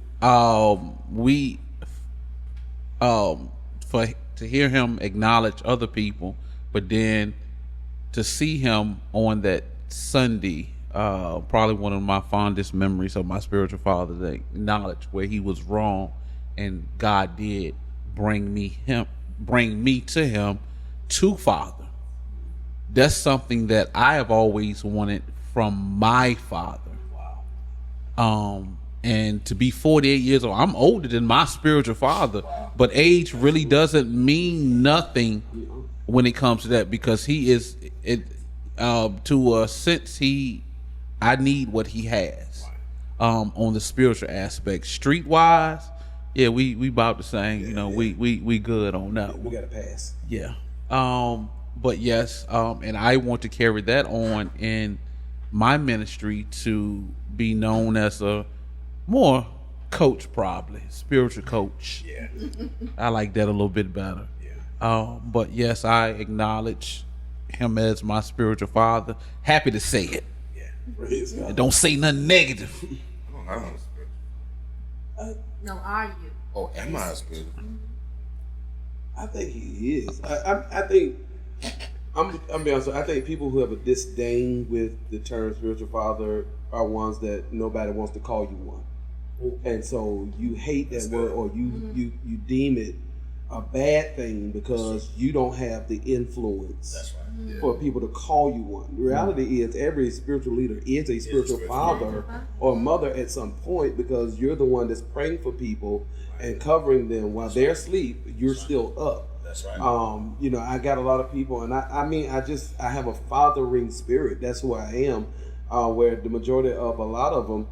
to hear him acknowledge other people, but then to see him on that Sunday, probably one of my fondest memories of my spiritual father, to acknowledge where he was wrong, and God did bring me to him to Father. That's something that I have always wanted from my father. And to be 48 years old, I'm older than my spiritual father, but age really doesn't mean nothing when it comes to that, because he is to a sense I need what he has on the spiritual aspect. Streetwise, yeah, we about the same. You know, we good on that. We got to pass. Yeah. But yes, and I want to carry that on in my ministry to be known as a more coach, probably spiritual coach. Yeah. I like that a little bit better. Yeah. But yes, I acknowledge him as my spiritual father. Happy to say it. Yeah. Praise God. And don't say nothing negative. I don't know spiritual. No, are you? Oh, am I a spiritual? I think he is. I think I'm being honest. I think people who have a disdain with the term spiritual father are ones that nobody wants to call you one, and so you hate that word, or you deem it a bad thing because you don't have the influence. That's right. For people to call you one. The reality is every spiritual leader is a spiritual father or mother at some point, because you're the one that's praying for people and covering them while they're asleep. You're still up. That's right. You know, I got a lot of people, and I have a fathering spirit. That's who I am. Where the majority of a lot of them,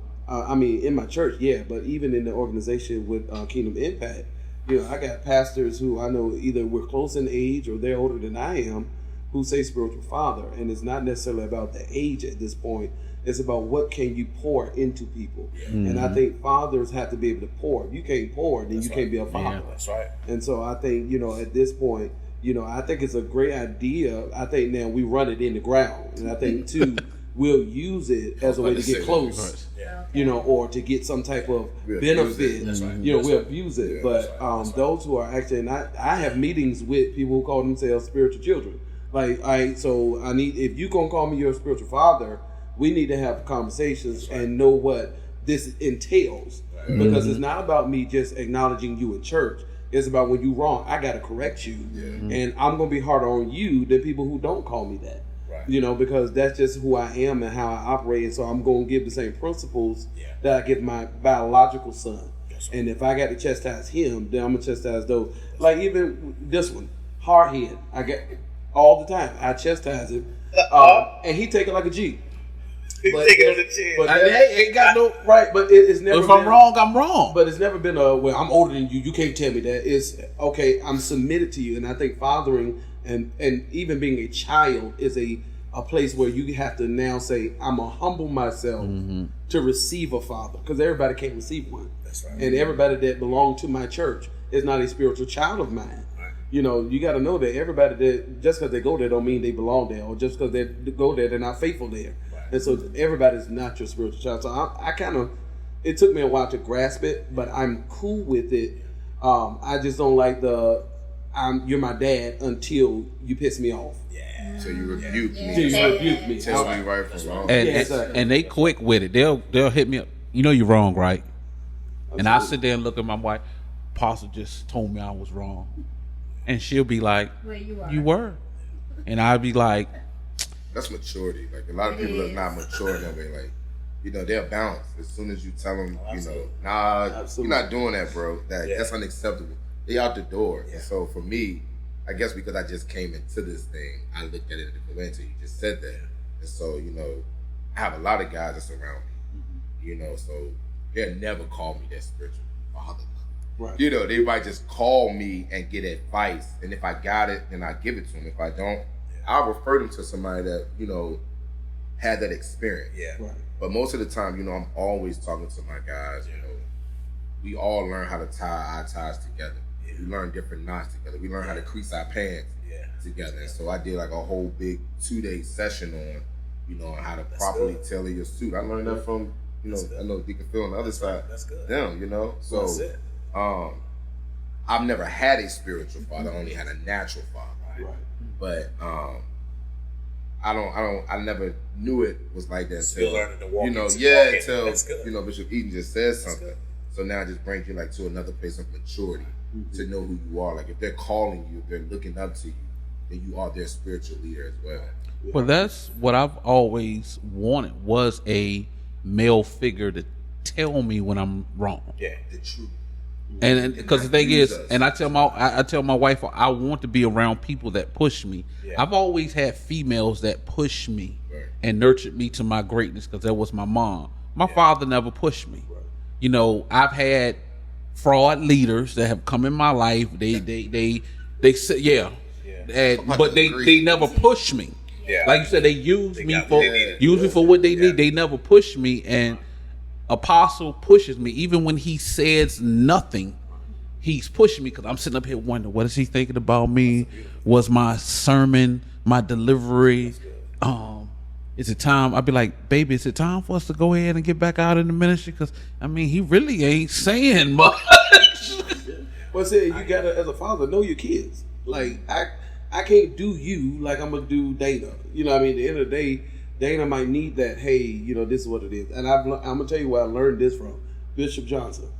in my church, yeah, but even in the organization with Kingdom Impact, you know, I got pastors who I know either we're close in age or they're older than I am, who say spiritual father, and it's not necessarily about the age at this point. It's about what can you pour into people. And I think fathers have to be able to pour. If you can't pour, then you can't be a father. That's right. And so I think, you know, at this point, you know, I think it's a great idea. I think now we run it in the ground. And I think too, we'll use it as a way to get close, or to get some type of benefit. We'll abuse it. But those who are actually, and I have meetings with people who call themselves spiritual children. So I need, if you gonna call me your spiritual father, we need to have conversations and know what this entails. Because it's not about me just acknowledging you in church. It's about when you wrong, I gotta correct you, and I'm gonna be harder on you than people who don't call me that. Because that's just who I am and how I operate. And so I'm gonna give the same principles that I give my biological son. And if I got to chastise him, then I'm gonna chastise those. Like even this one, hardhead. I get all the time. I chastise him, and he take it like a G. But take it on the chin. But ain't got no right. But it's never. If I'm wrong, I'm wrong. But it's never been a well. I'm older than you. You can't tell me that. It's okay. I'm submitted to you, and I think fathering and even being a child is a place where you have to now say, I'm gonna humble myself to receive a father, because everybody can't receive one. That's right. And everybody that belongs to my church is not a spiritual child of mine. You got to know that everybody that just because they go there don't mean they belong there, or just because they go there they're not faithful there. And so everybody's not your spiritual child. So I kind of, it took me a while to grasp it, but I'm cool with it. I just don't like you're my dad until you piss me off. Yeah. So you rebuke me. Till you rebuke me. Tell me right from wrong. And they quick with it. They'll hit me up. You know you're wrong, right? Absolutely. And I sit there and look at my wife. Apostle just told me I was wrong. And she'll be like, well, you were. And I'll be like, that's maturity. Like a lot of people are not mature that way. Like, they'll bounce as soon as you tell them, nah, you're not doing that, bro. That's unacceptable. They out the door. Yeah. And so for me, I guess because I just came into this thing, I looked at it a different way until you just said that. And so, I have a lot of guys that's around me, so they'll never call me their spiritual father. Right. They might just call me and get advice. And if I got it, then I give it to them. If I don't, I'll refer them to somebody that, had that experience. Yeah. Right. But most of the time, I'm always talking to my guys, we all learn how to tie our ties together. Yeah. We learn different knots together. We learn how to crease our pants together. And so I did like a whole big 2-day session on, how to properly tailor your suit. I learned that from, I know Deacon Phil on the other side. That's good. Them, So that's it. I've never had a spiritual father. I only had a natural father. Right. But I never knew it was like that. Still learning to walk. Until Bishop Eaton just said something. So now it just brings you like to another place of maturity to know who you are. Like if they're calling you, if they're looking up to you, then you are their spiritual leader as well. Well, that's what I've always wanted, was a male figure to tell me when I'm wrong. Yeah, the truth. And because the thing is, and I tell my wife, I want to be around people that push me. Yeah. I've always had females that push me and nurtured me to my greatness, because that was my mom. My father never pushed me. Right. I've had fraud leaders that have come in my life. They say but they never push me. Yeah. Like you said, they use me for what they need. They never push me. And Apostle pushes me, even when he says nothing. He's pushing me, because I'm sitting up here wondering, what is he thinking about me? Was my sermon, my delivery, is it time? I'd be like, baby, is it time for us to go ahead and get back out in the ministry? Because he really ain't saying much. Well, see, you gotta, as a father, know your kids. Like I can't do you like I'm gonna do Dana. At the end of the day, Dana might need that, hey, this is what it is. And I'm going to tell you where I learned this from. Bishop Johnson.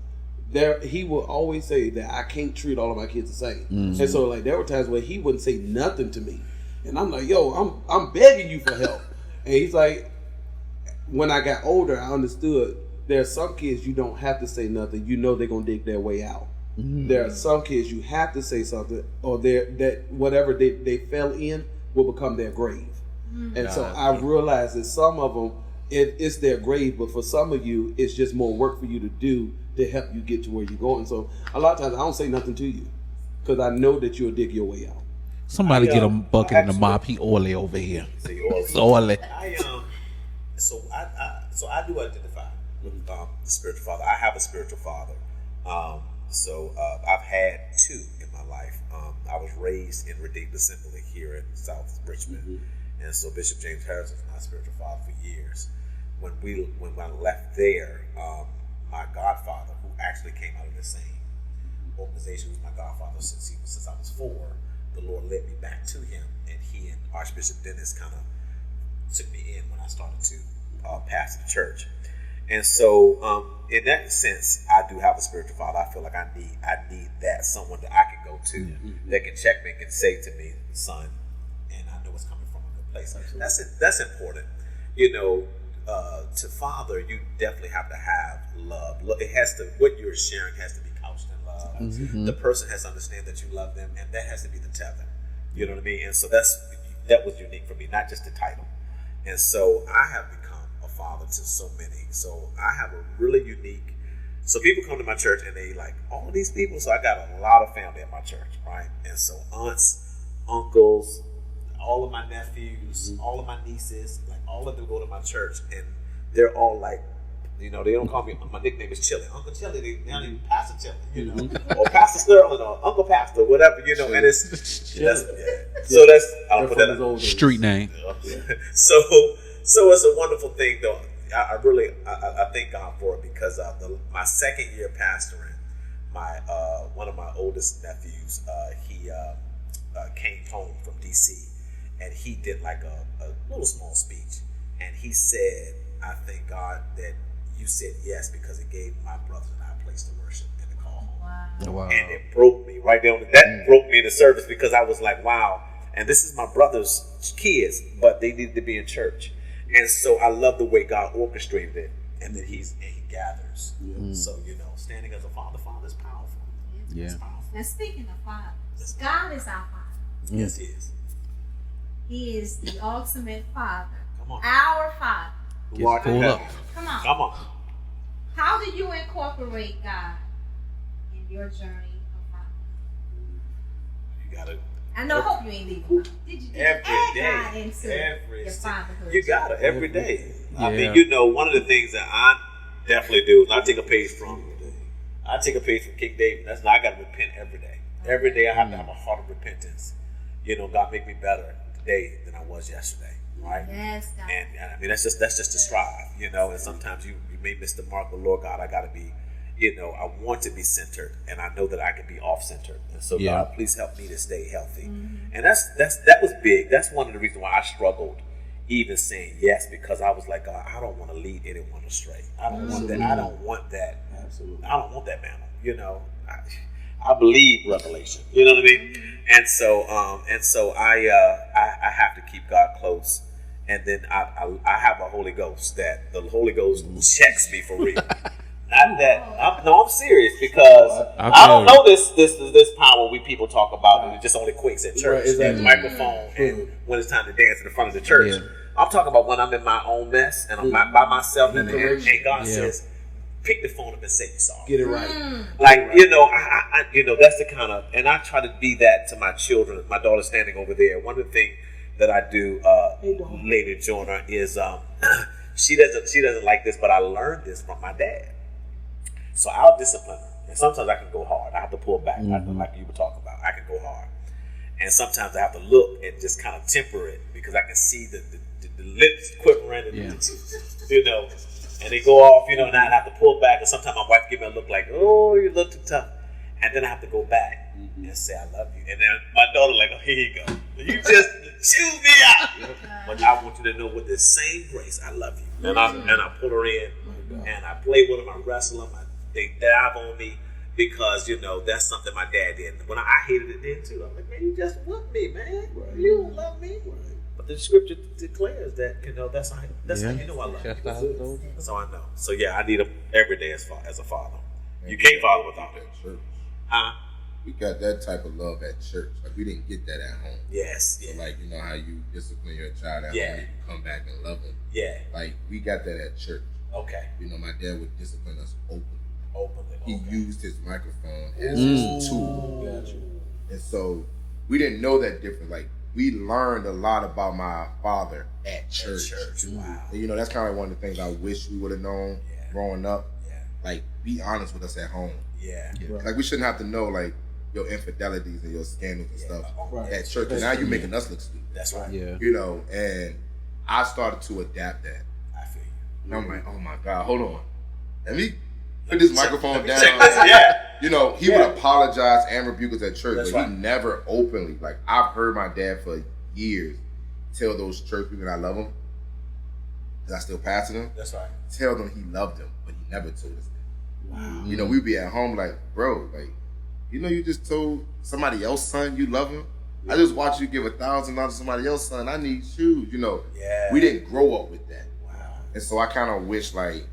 He will always say that I can't treat all of my kids the same. Mm-hmm. And so, there were times where he wouldn't say nothing to me. And I'm like, yo, I'm begging you for help. And he's like, when I got older, I understood there are some kids you don't have to say nothing. They're going to dig their way out. Mm-hmm. There are some kids you have to say something, or that whatever they fell in will become their grave. And so I realized that some of them, it's their grave, but for some of you, it's just more work for you to do to help you get to where you're going. So a lot of times I don't say nothing to you, because I know that you'll dig your way out. Somebody get a bucket and a mop. He oily over here. It's oily. So I do identify with the spiritual father. I have a spiritual father. I've had 2 in my life. I was raised in Redeemed Assembly here in South Richmond. Mm-hmm. And so Bishop James Harris was my spiritual father for years. When I left there, my godfather, who actually came out of the same organization, was my godfather since I was 4. The Lord led me back to him, and he and Archbishop Dennis kind of took me in when I started to pastor the church. And so, in that sense, I do have a spiritual father. I feel like I need that, someone that I can go to that can check me and can say to me, son, and I know it's coming from a good place. That's important. To father, you definitely have to have love. It has to, what you're sharing has to be couched in love. The person has to understand that you love them, and that has to be the tether. You know what I mean? And so that was unique for me, not just the title. And so I have become a father to so many. So I have a really unique. So people come to my church and they like all of these people. So I got a lot of family at my church, right? And so aunts, uncles, all of my nephews, all of my nieces, like all of them go to my church, and they're all like, they don't call me. My nickname is Chili, Uncle Chili. They don't even Pastor Chili, or Pastor Sterling, or Uncle Pastor, whatever, and it's So that's I'll put that in street name. So it's a wonderful thing, though. I really thank God for it, because my second year pastoring, one of my oldest nephews, he came home from DC, and he did like a little small speech, and he said, I thank God that you said yes, because it gave my brothers and I a place to worship and to call home. Wow. And it broke me right there. That broke me in the service, because I was like, wow. And this is my brother's kids, but they needed to be in church. And so I love the way God orchestrated it, and that he gathers. So, standing as a father is powerful. Yeah. It's powerful. Now, speaking of fathers, God is our Father. Yes, He is. He is the ultimate Father. Come on. Our Father. Who art in heaven. Come on. Come on. How do you incorporate God in your journey of fatherhood? You got to. I hope you ain't leaving. Did you add God into your fatherhood? You got it every day. Yeah. I mean, one of the things that I definitely do is I take a page from King David. I got to repent every day. Every day I have to have a heart of repentance. God make me better today than I was yesterday. Right? Yes, God. And I mean, that's just to strive, and sometimes you may miss the mark, but Lord God, I got to be, I want to be centered, and I know that I can be off-centered. And so God, please help me to stay healthy. And that was big. That's one of the reasons why I struggled even saying yes, because I was like, God, I don't want to lead anyone astray. I don't want that. I don't want that. Absolutely. I don't want that mantle. I believe revelation. You know what I mean? And so I have to keep God close. And then I have a Holy Ghost that the Holy Ghost checks me for real. Not that I'm serious, because I don't know this power we people talk about, and it just only quakes at church. Right, exactly. And the microphone, and when it's time to dance in the front of the church. Yeah. I'm talking about when I'm in my own mess and I'm by myself, and God says, pick the phone up and say you're sorry. Get it right. Like, that's the kind of, and I try to be that to my children. My daughter's standing over there. One of the things that I do, Lady Jonah, is she doesn't like this, but I learned this from my dad. So I'll discipline her, and sometimes I can go hard. I have to pull back, like you were talking about. I can go hard, and sometimes I have to look and just kind of temper it, because I can see the lips quivering, and and they go off, and I have to pull back. And sometimes my wife give me a look like, "Oh, you look too tough," and then I have to go back and say, "I love you." And then my daughter like, "Oh, here you go. You just chew me out." But I want you to know, with the same grace, I love you. And I pull her in, and I play with them. I wrestle them. They dive on me, because that's something my dad did. When I hated it then too. I'm like, man, you just whooped me, man. Right. You don't love me. Right. But the scripture declares that that's how you know I love you. That's how I know. So yeah, I need him every day as a father. Man, you can't father without it. Church. Huh? We got that type of love at church. Like, we didn't get that at home. Yes. So like, how you discipline your child at home, you come back and love them. Yeah. Like, we got that at church. Okay. My dad would discipline us openly. He Okay. used his microphone as his tool. Gotcha. And so we didn't know that difference. Like, we learned a lot about my father at church. Wow. And, that's kind of like one of the things I wish we would have known growing up. Yeah. Like, be honest with us at home. Yeah. Like, we shouldn't have to know, like, your infidelities and your scandals and stuff Right. at church. And now you're making us look stupid. That's right. Yeah. You know, and I started to adapt that. I feel you. And I'm like, oh my God, hold on. Let me put this microphone down. Yeah. You know, he would apologize and rebuke us at church, That's but right. he never openly, like, I've heard my dad for years tell those church people that I love them, because I still pastor them, That's right. tell them he loved them, but he never told us that. Wow. You know, we'd be at home like, bro, like, you know, you just told somebody else's son you love him. I just watched you give $1,000 to somebody else's son. I need shoes. You know, Yeah. we didn't grow up with that, Wow. and so I kind of wish like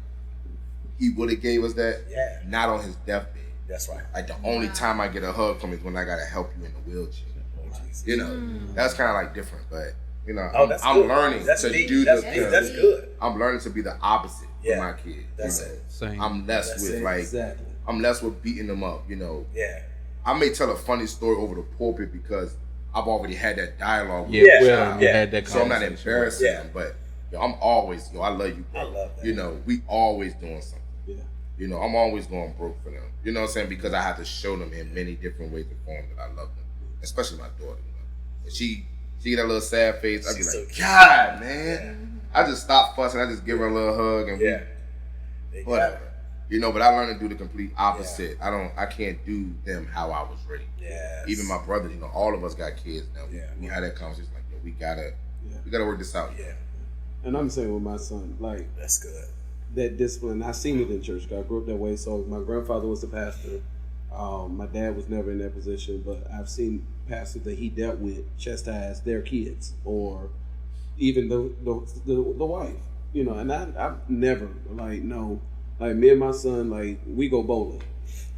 he would have gave us that. Yeah. Not on his deathbed. That's right. Like the only time I get a hug from him is when I gotta help you in the wheelchair. Oh, Jesus. You know, that's kind of like different, but you know, Oh, that's I'm good. learning That's to neat. do That's the. neat. That's good. I'm learning to be the opposite Yeah. for my kids. That's you know? it. Same. I'm less That's with it. like Exactly. I'm less with beating them up. You know, Yeah. I may tell a funny story over the pulpit because I've already had that dialogue with Yeah, Yeah. well, child. you Yeah. had that So I'm not conversation. embarrassing Yeah. them, but yo, I'm always, I love you, bro. I love that. You know, we always doing something. Yeah. You know, I'm always going broke for them. You know what I'm saying? Because I have to show them in many different ways and forms that I love them. Especially my daughter, you know. And she get that little sad face, I'd be She's like, so God, man. I just stop fussing, I just give her a little hug and Yeah. They got whatever. it. You know, but I learned to do the complete opposite. I can't do them how I was raised. Yes. Even my brother, you know, all of us got kids now. Yeah. We had that conversation like, yo, we gotta work this out. Yeah. And I'm saying with my son, like That's good. that discipline, I seen it in church. I grew up that way. So my grandfather was the pastor. My dad was never in that position, but I've seen pastors that he dealt with chastise their kids or even the wife. You know, and I've never like me and my son, like we go bowling.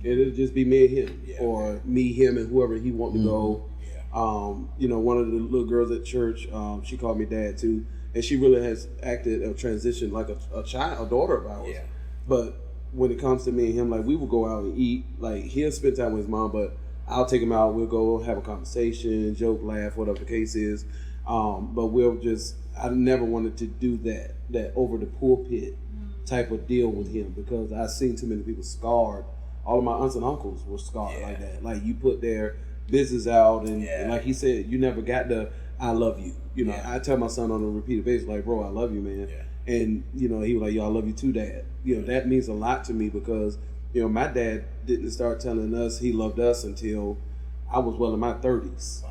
It'll just be me and him, Yeah. or me, him, and whoever he want to go. Yeah. You know, one of the little girls at church, she called me dad too, and she really has acted a transition like a child, a daughter of ours. Yeah. But when it comes to me and him, like we will go out and eat. Like he'll spend time with his mom, but I'll take him out. We'll go have a conversation, joke, laugh, whatever the case is. But I never wanted to do that over the pulpit type of deal with him because I've seen too many people scarred. All of my aunts and uncles were scarred like that. Like you put their business out and like he said, you never got the I love you. You know, I tell my son on a repeated basis, like, bro, I love you, man. Yeah. And, you know, he was like, yo, I love you too, Dad. You know, that means a lot to me because, you know, my dad didn't start telling us he loved us until I was well in my 30s.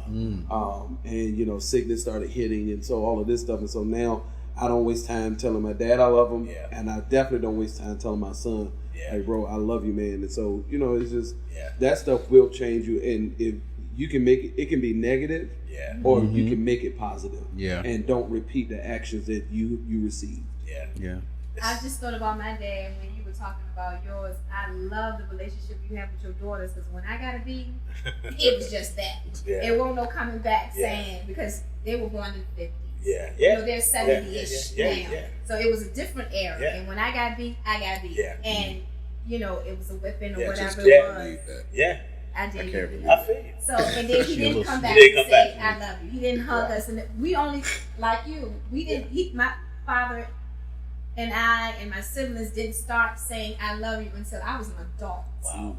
And, you know, sickness started hitting and so all of this stuff. And so now I don't waste time telling my dad I love him. Yeah. And I definitely don't waste time telling my son, hey, bro, I love you, man. And so, you know, it's just that stuff will change you. And if you can make it can be negative or you can make it positive. Yeah. And don't repeat the actions that you received. Yeah. I just thought about my dad when you were talking about yours. I love the relationship you have with your daughters because when I got a B, it was just that. It won't no coming back saying because they were born in the 50s. Yeah. You know, they're 70-ish now. Yeah. So it was a different era. Yeah. And when I got beat, I got beat. Yeah. And, you know, it was a whipping or Yeah, whatever just it can't was. believe that. Yeah. I did. I can't get believe beat. I feel you. So, and then he didn't come back He and didn't come say, back. I love you. He didn't hug us. And we only, like you, we didn't, my father and I and my siblings didn't start saying I love you until I was an adult. Wow.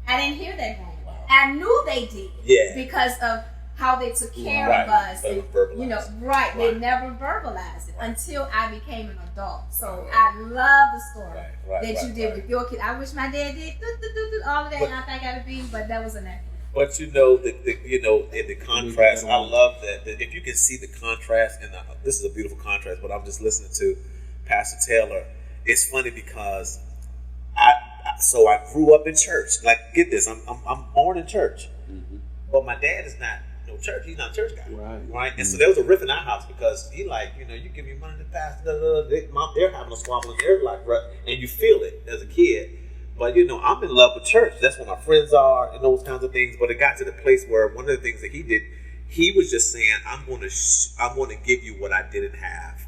I didn't hear that growing Wow. up. I knew they did. Yeah. Because of how they took care Right. of us. But And, verbalized. you know, Right. they never verbalized it until I became an adult. So I love the story that you did with your kid. I wish my dad did all of that, and I think I would be, but that was an accident. But you know, you know, in the contrast, I love that if you can see the contrast, and this is a beautiful contrast. But I'm just listening to Pastor Taylor. It's funny because I grew up in church. Like, get this, I'm born in church, but my dad is not no church. He's not a church guy, right? And so there was a riff in our house because he like, you know, you give me money to pastor, they're having a squabble in their life, right? And you feel it as a kid. But, you know, I'm in love with church. That's where my friends are and those kinds of things. But it got to the place where one of the things that he did, he was just saying, I'm going to give you what I didn't have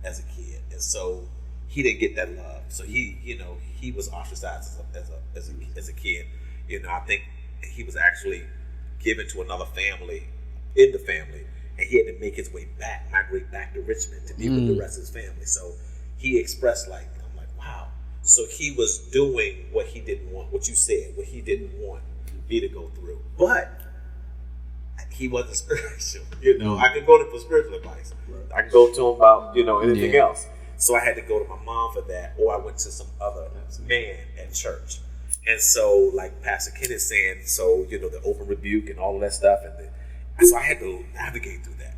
as a kid. And so he didn't get that love. So he, you know, he was ostracized as a kid. You know, I think he was actually given to another family in the family. And he had to make his way back, migrate back to Richmond to be with the rest of his family. So he expressed I'm like, wow. So he was doing what he didn't want, what you said, what he didn't want. me to go through. But he wasn't spiritual. I could go to him for spiritual advice. Right. I could go to him about, anything else. So I had to go to my mom for that, or I went to some other man at church. And so, like Pastor Ken is saying, so, the open rebuke and all of that stuff. And so I had to navigate through that,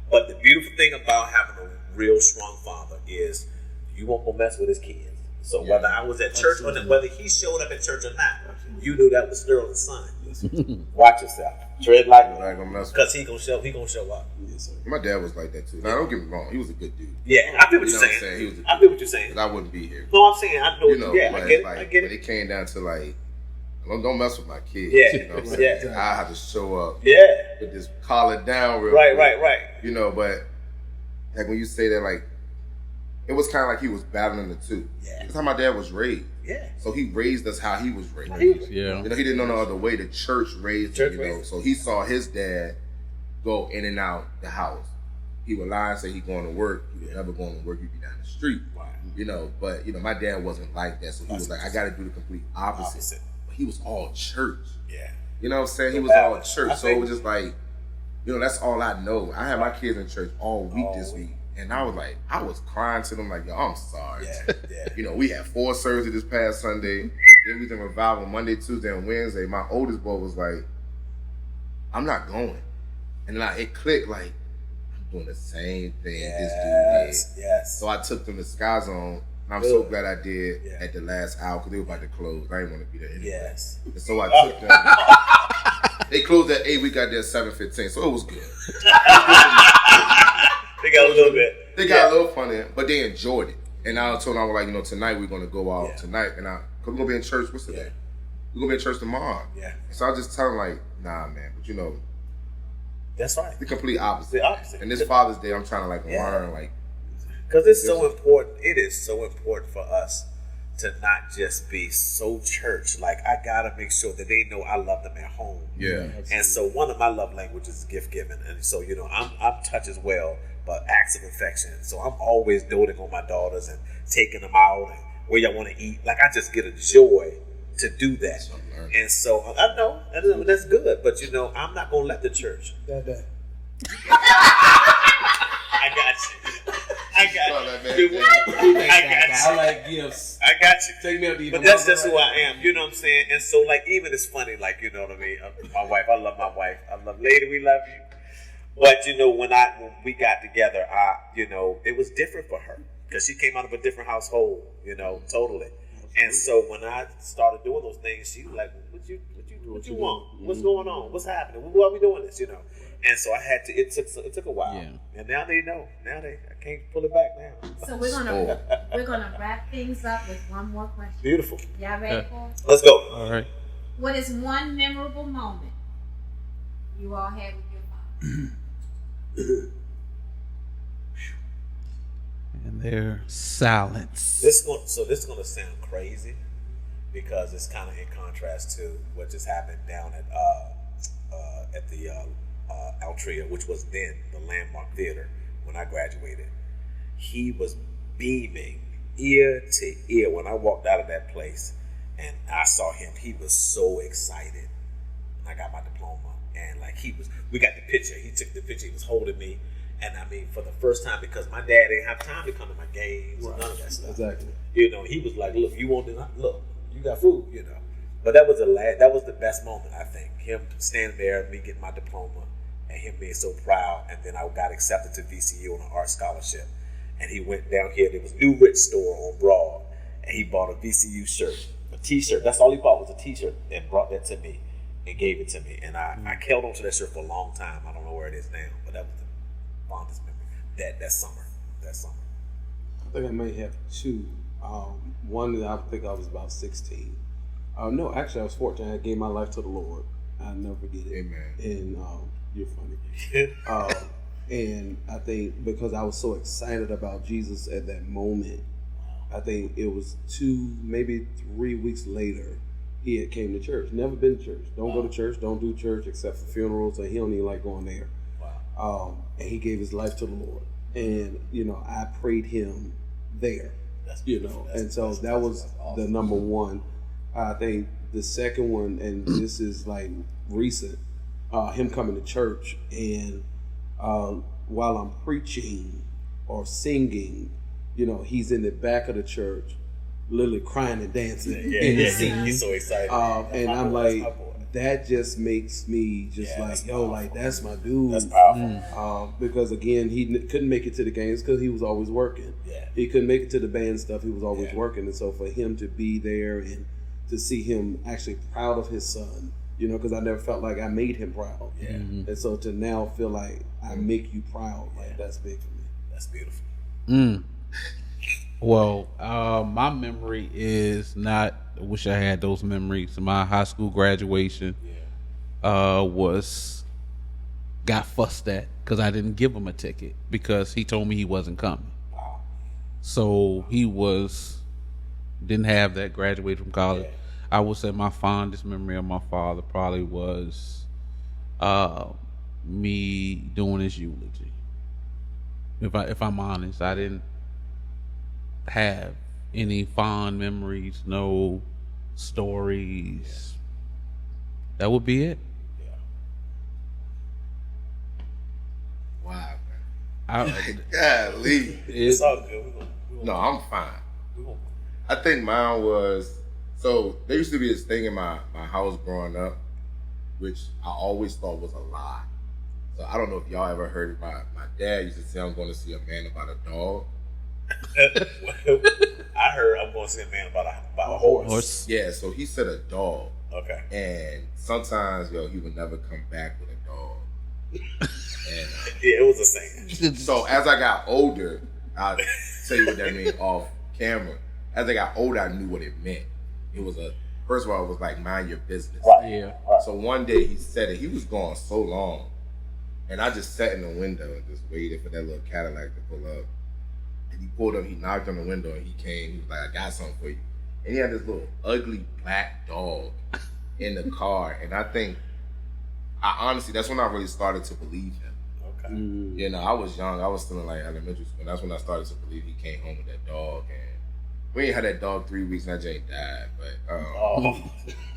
But the beautiful thing about having a real strong father is you won't go mess with his kids. So whether I was at church or whether he showed up at church or not, you knew that was Sterling's son. Watch yourself. Tread lightly. Because he gonna show up. Yes, my dad was like that too. Now don't get me wrong, he was a good dude. Yeah, I feel what you're saying. I feel what you're saying. Because I wouldn't be here. No, I'm saying I know. I get it. Like, I get it. When it came down to like, don't mess with my kids. Yeah, you know what I'm saying? I have to show up. Yeah, with this collar down real quick. Right. But like when you say that, like, it was kind of like he was battling the two. Yeah, that's how my dad was raised. Yeah. So he raised us how he was raised. Yeah. He didn't know no other way. The church raised him, So he saw his dad go in and out the house. He would lie and say he's going to work. He was never going to work. He'd be down the street. Wow. But my dad wasn't like that. So he was like, I got to do the complete opposite. But he was all church. Yeah. You know what I'm saying? He was all church. So it was just like, that's all I know. I had my kids in church all week this week. And I was like, I was crying to them like, yo, I'm sorry. Yeah. We had 4 services this past Sunday. Then we did revival Monday, Tuesday, and Wednesday. My oldest boy was like, I'm not going. And then it clicked like, I'm doing the same thing this dude did. Yes. So I took them to Sky Zone. And I'm so glad I did at the last hour because they were about to close. I didn't want to be there anyway. Yes. And so I took them. They closed at 8. We got there at 7:15. So it was good. They got a little bit. They got a little funny, but they enjoyed it. And I told them, I was like, tonight we're going to go out tonight. And because we're going to be in church, what's today? We're going to be in church tomorrow. Yeah. So I just tell them, like, nah, man. But that's right. The complete opposite. The opposite. And this Father's Day, I'm trying to, learn, because it's so important. It is so important for us to not just be so church. Like, I got to make sure that they know I love them at home. Yeah. Absolutely. And so one of my love languages is gift giving. And so, I'm touch as well, but acts of affection. So I'm always doting on my daughters and taking them out and where y'all want to eat. Like, I just get a joy to do that. And so I know that's good, but I'm not going to let the church. I got you. I like gifts. I got you. Take me out to eat. But that's just who I am. You know what I'm saying? And so, like, even it's funny, like, you know what I mean? My wife, I love my wife. I love Lady, we love you. But, when we got together, it was different for her because she came out of a different household, totally. And so when I started doing those things, she was like, what you want? What's going on? What's happening? Why are we doing this? And so I had to. It took a while, and now they know. Now I can't pull it back now. So we're gonna wrap things up with one more question. Beautiful. Y'all ready for it? Let's go. All right. What is one memorable moment you all had with your father? And their silence. This is gonna sound crazy because it's kind of in contrast to what just happened down at the Altria, which was then the Landmark Theater when I graduated. He was beaming ear to ear when I walked out of that place, and I saw him. He was so excited when I got my diploma, and we got the picture. He took the picture. He was holding me. And I mean, for the first time, because my dad didn't have time to come to my games and none of that stuff. Exactly. He was like, "Look, you want to look? You got food, But that was the best moment, I think. Him standing there, me getting my diploma, and him being so proud. And then I got accepted to VCU on an art scholarship. And he went down here. There was New Rich store on Broad, and he bought a VCU shirt, a T-shirt. That's all he bought was a T-shirt, and brought that to me and gave it to me. And I held on to that shirt for a long time. I don't know where it is now, but that was the fondest memory. That summer. I think I may have two. One that I think I was about 16. No, actually I was 14. I gave my life to the Lord. I'll never forget it. Amen. And you're funny. And I think because I was so excited about Jesus at that moment, I think it was 2, maybe 3 weeks later, he had came to church. Never been to church. Don't go to church. Don't do church except for funerals. And he don't even like going there. Wow. And he gave his life to the Lord. And, I prayed him there. And so that was awesome. The number one. I think the second one, and this is like recent, him coming to church and while I'm preaching or singing, he's in the back of the church, literally crying and dancing in the seat. He's so excited. And I'm like, that just makes me just that's my dude. That's powerful. Because again, he couldn't make it to the games because he was always working. Yeah. He couldn't make it to the band stuff. He was always working. And so for him to be there and to see him actually proud of his son, because I never felt like I made him proud. Yeah. And so to now feel like I make you proud, that's big for me. That's beautiful. Well, my memory is not. I wish I had those memories. My high school graduation got fussed at because I didn't give him a ticket because he told me he wasn't coming. Wow. So he didn't have that, graduated from college. Yeah. I would say my fondest memory of my father probably was me doing his eulogy. If I'm honest, I didn't have any fond memories, no stories. That would be it. Wow, I, golly. It's all good. No, I'm fine. I think mine was, so there used to be this thing in my house growing up, which I always thought was a lie. So I don't know if y'all ever heard it. My dad used to say, I'm going to see a man about a dog. I heard I'm going to see a man about a horse. Yeah, so he said a dog. Okay. And sometimes, he would never come back with a dog. And, yeah, it was a saying. So as I got older, I'll tell you what that means off camera. As I got older, I knew what it meant. It was first of all, it was like mind your business. Right. Yeah. So one day he said it. He was gone so long. And I just sat in the window and just waited for that little Cadillac to pull up. And he pulled up, he knocked on the window, and he came. He was like, I got something for you. And he had this little ugly black dog in the car. And I honestly, that's when I really started to believe him. Okay. I was young. I was still in like elementary school. And that's when I started to believe he came home with that dog. And we ain't had that dog 3 weeks, and that Jay died. But Dang.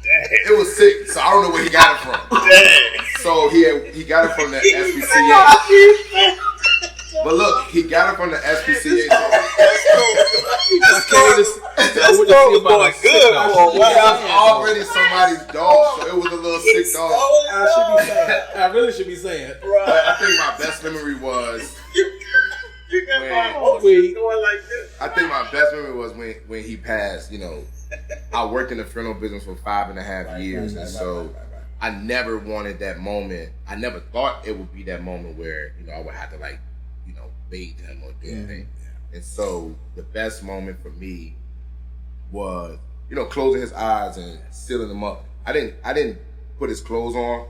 it was sick, so I don't know where he got it from. Dang. So he got it from the SPCA. But look, he got it from the SPCA. That's going good. That was already somebody's dog, so it was a little sick dog. I really should be saying. But I think my best memory was when he passed. I worked in the funeral business for 5.5 years, and so I never wanted that moment. I never thought it would be that moment where I would have to bathe him or do anything. And so the best moment for me was closing his eyes and sealing him up. I didn't put his clothes on,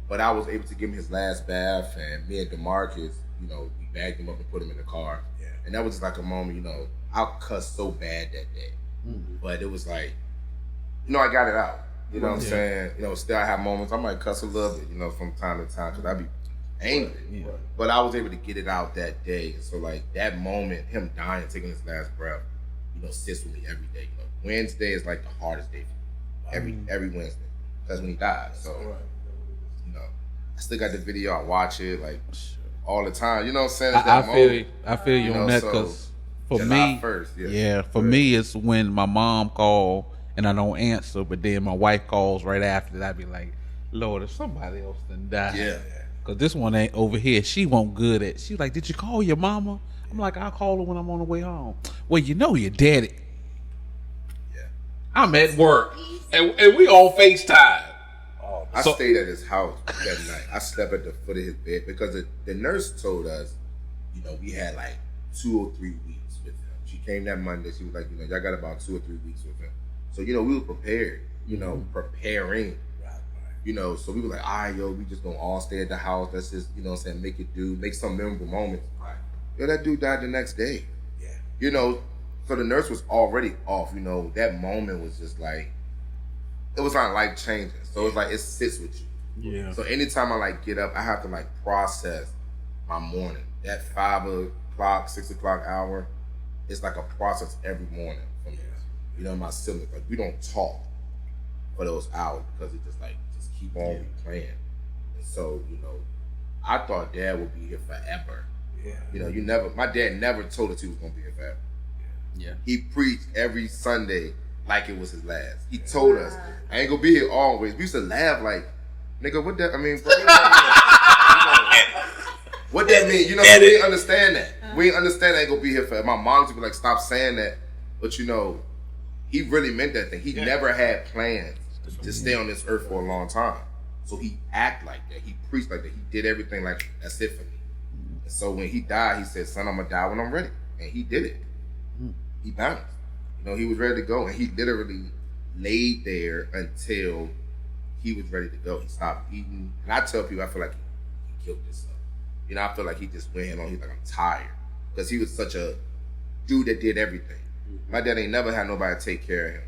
but I was able to give him his last bath, and me and DeMarcus, we bagged him up and put him in the car. Yeah. And that was just like a moment, I cussed so bad that day. Mm-hmm. But it was like, I got it out. You know what I'm saying? Still I have moments, I might cuss a little bit, from time to time, because I be angry. Yeah. But I was able to get it out that day. So like that moment, him dying, taking his last breath, sits with me every day. Wednesday is like the hardest day for me. Every Wednesday. That's when he died. So I still got the video, I watch it like all the time. You know what I'm saying? I feel you on that, because for me, for me, it's when my mom called and I don't answer, but then my wife calls right after that. I'd be like, Lord, if somebody else done died. Yeah. Because this one ain't over here. She won't good at. She like, did you call your mama? I'm like, I'll call her when I'm on the way home. Well, you're dead. Yeah. I'm at work, and we on FaceTime. I stayed at his house that night. I slept at the foot of his bed because the nurse told us, we had like 2 or 3 weeks with him. She came that Monday. She was like, y'all got about 2 or 3 weeks with him. So, we were prepared, preparing. So we were like, all right, we just gonna all stay at the house. Let's just, make some memorable moments. Right. That dude died the next day. Yeah. So the nurse was already off. That moment was just like, it was not life changing. So it's like, it sits with you. Yeah. So anytime I get up, I have to process my morning. That 5 o'clock, 6 o'clock hour, it's like a process every morning for me. My siblings, we don't talk. for those hours because it just keep on playing. And so, I thought Dad would be here forever. Yeah. My dad never told us he was gonna be here forever. Yeah. He preached every Sunday like it was his last. He told us, I ain't gonna be here always. We used to laugh like, nigga, what that, I mean, bro, what that mean? We didn't understand that. We didn't understand I ain't gonna be here forever. My mom used to be like, stop saying that. But he really meant that thing. He never had plans to stay on this earth for a long time. So he acted like that. He preached like that. He did everything like, that's it for me. And so when he died, he said, son, I'm gonna die when I'm ready. And he did it. He bounced. He was ready to go. And he literally laid there until he was ready to go. He stopped eating. And I tell people, I feel like he killed himself. I feel like he just went in on, he's like, I'm tired. Because he was such a dude that did everything. My dad ain't never had nobody take care of him.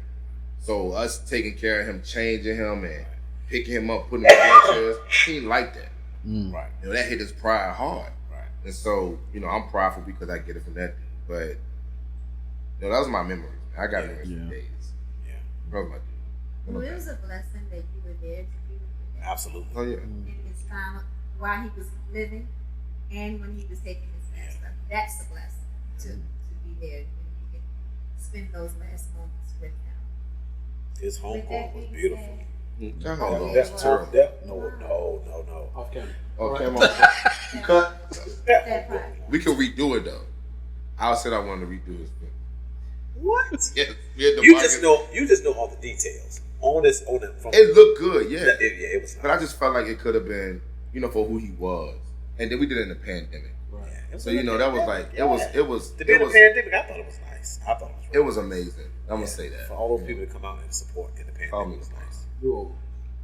So us taking care of him, changing him, and picking him up, putting him in wheelchairs, he ain't like that. Right. That hit his pride hard. Right. And so, I'm prideful because I get it from that dude. But, that was my memory. I got memories for days. Yeah. That was my dude. Well, it was a blessing that you were there to be with him. Absolutely. Oh, yeah. In his time, while he was living, and when he was taking his last breath. That's a blessing to be there when you can spend those last moments with him. His homegoing was beautiful. That's terrible. No. Off camera. Okay, cut. That part. We can redo it though. I said I wanted to redo his film. What? Yes. You just know all the details. It looked good, yeah. It was nice. But I just felt like it could have been, for who he was. And then we did it in the pandemic. Right. So that was like it was to be in the pandemic, I thought it was nice. I thought it was amazing. I'm gonna say that. For all those people to come out and support in the pandemic, it was nice. You over.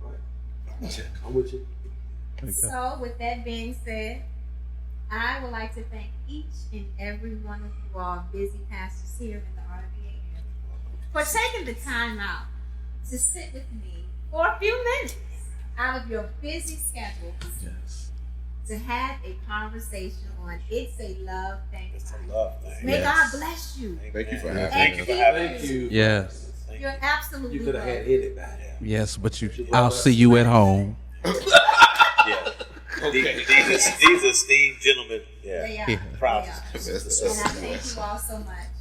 Right. I'm with you. So, with that being said, I would like to thank each and every one of you all busy pastors here in the RVA area for taking the time out to sit with me for a few minutes out of your busy schedules to have a conversation on It's a Love Thing. It's a love thing. May God bless you. Thank you for And having me. Thank you. Yes. You're absolutely You could have had welcome. anybody. Yes, but I'll see you at home. Yeah. Okay. These are esteemed gentlemen. They Yeah. are. Proud. They are. And I thank you all so much.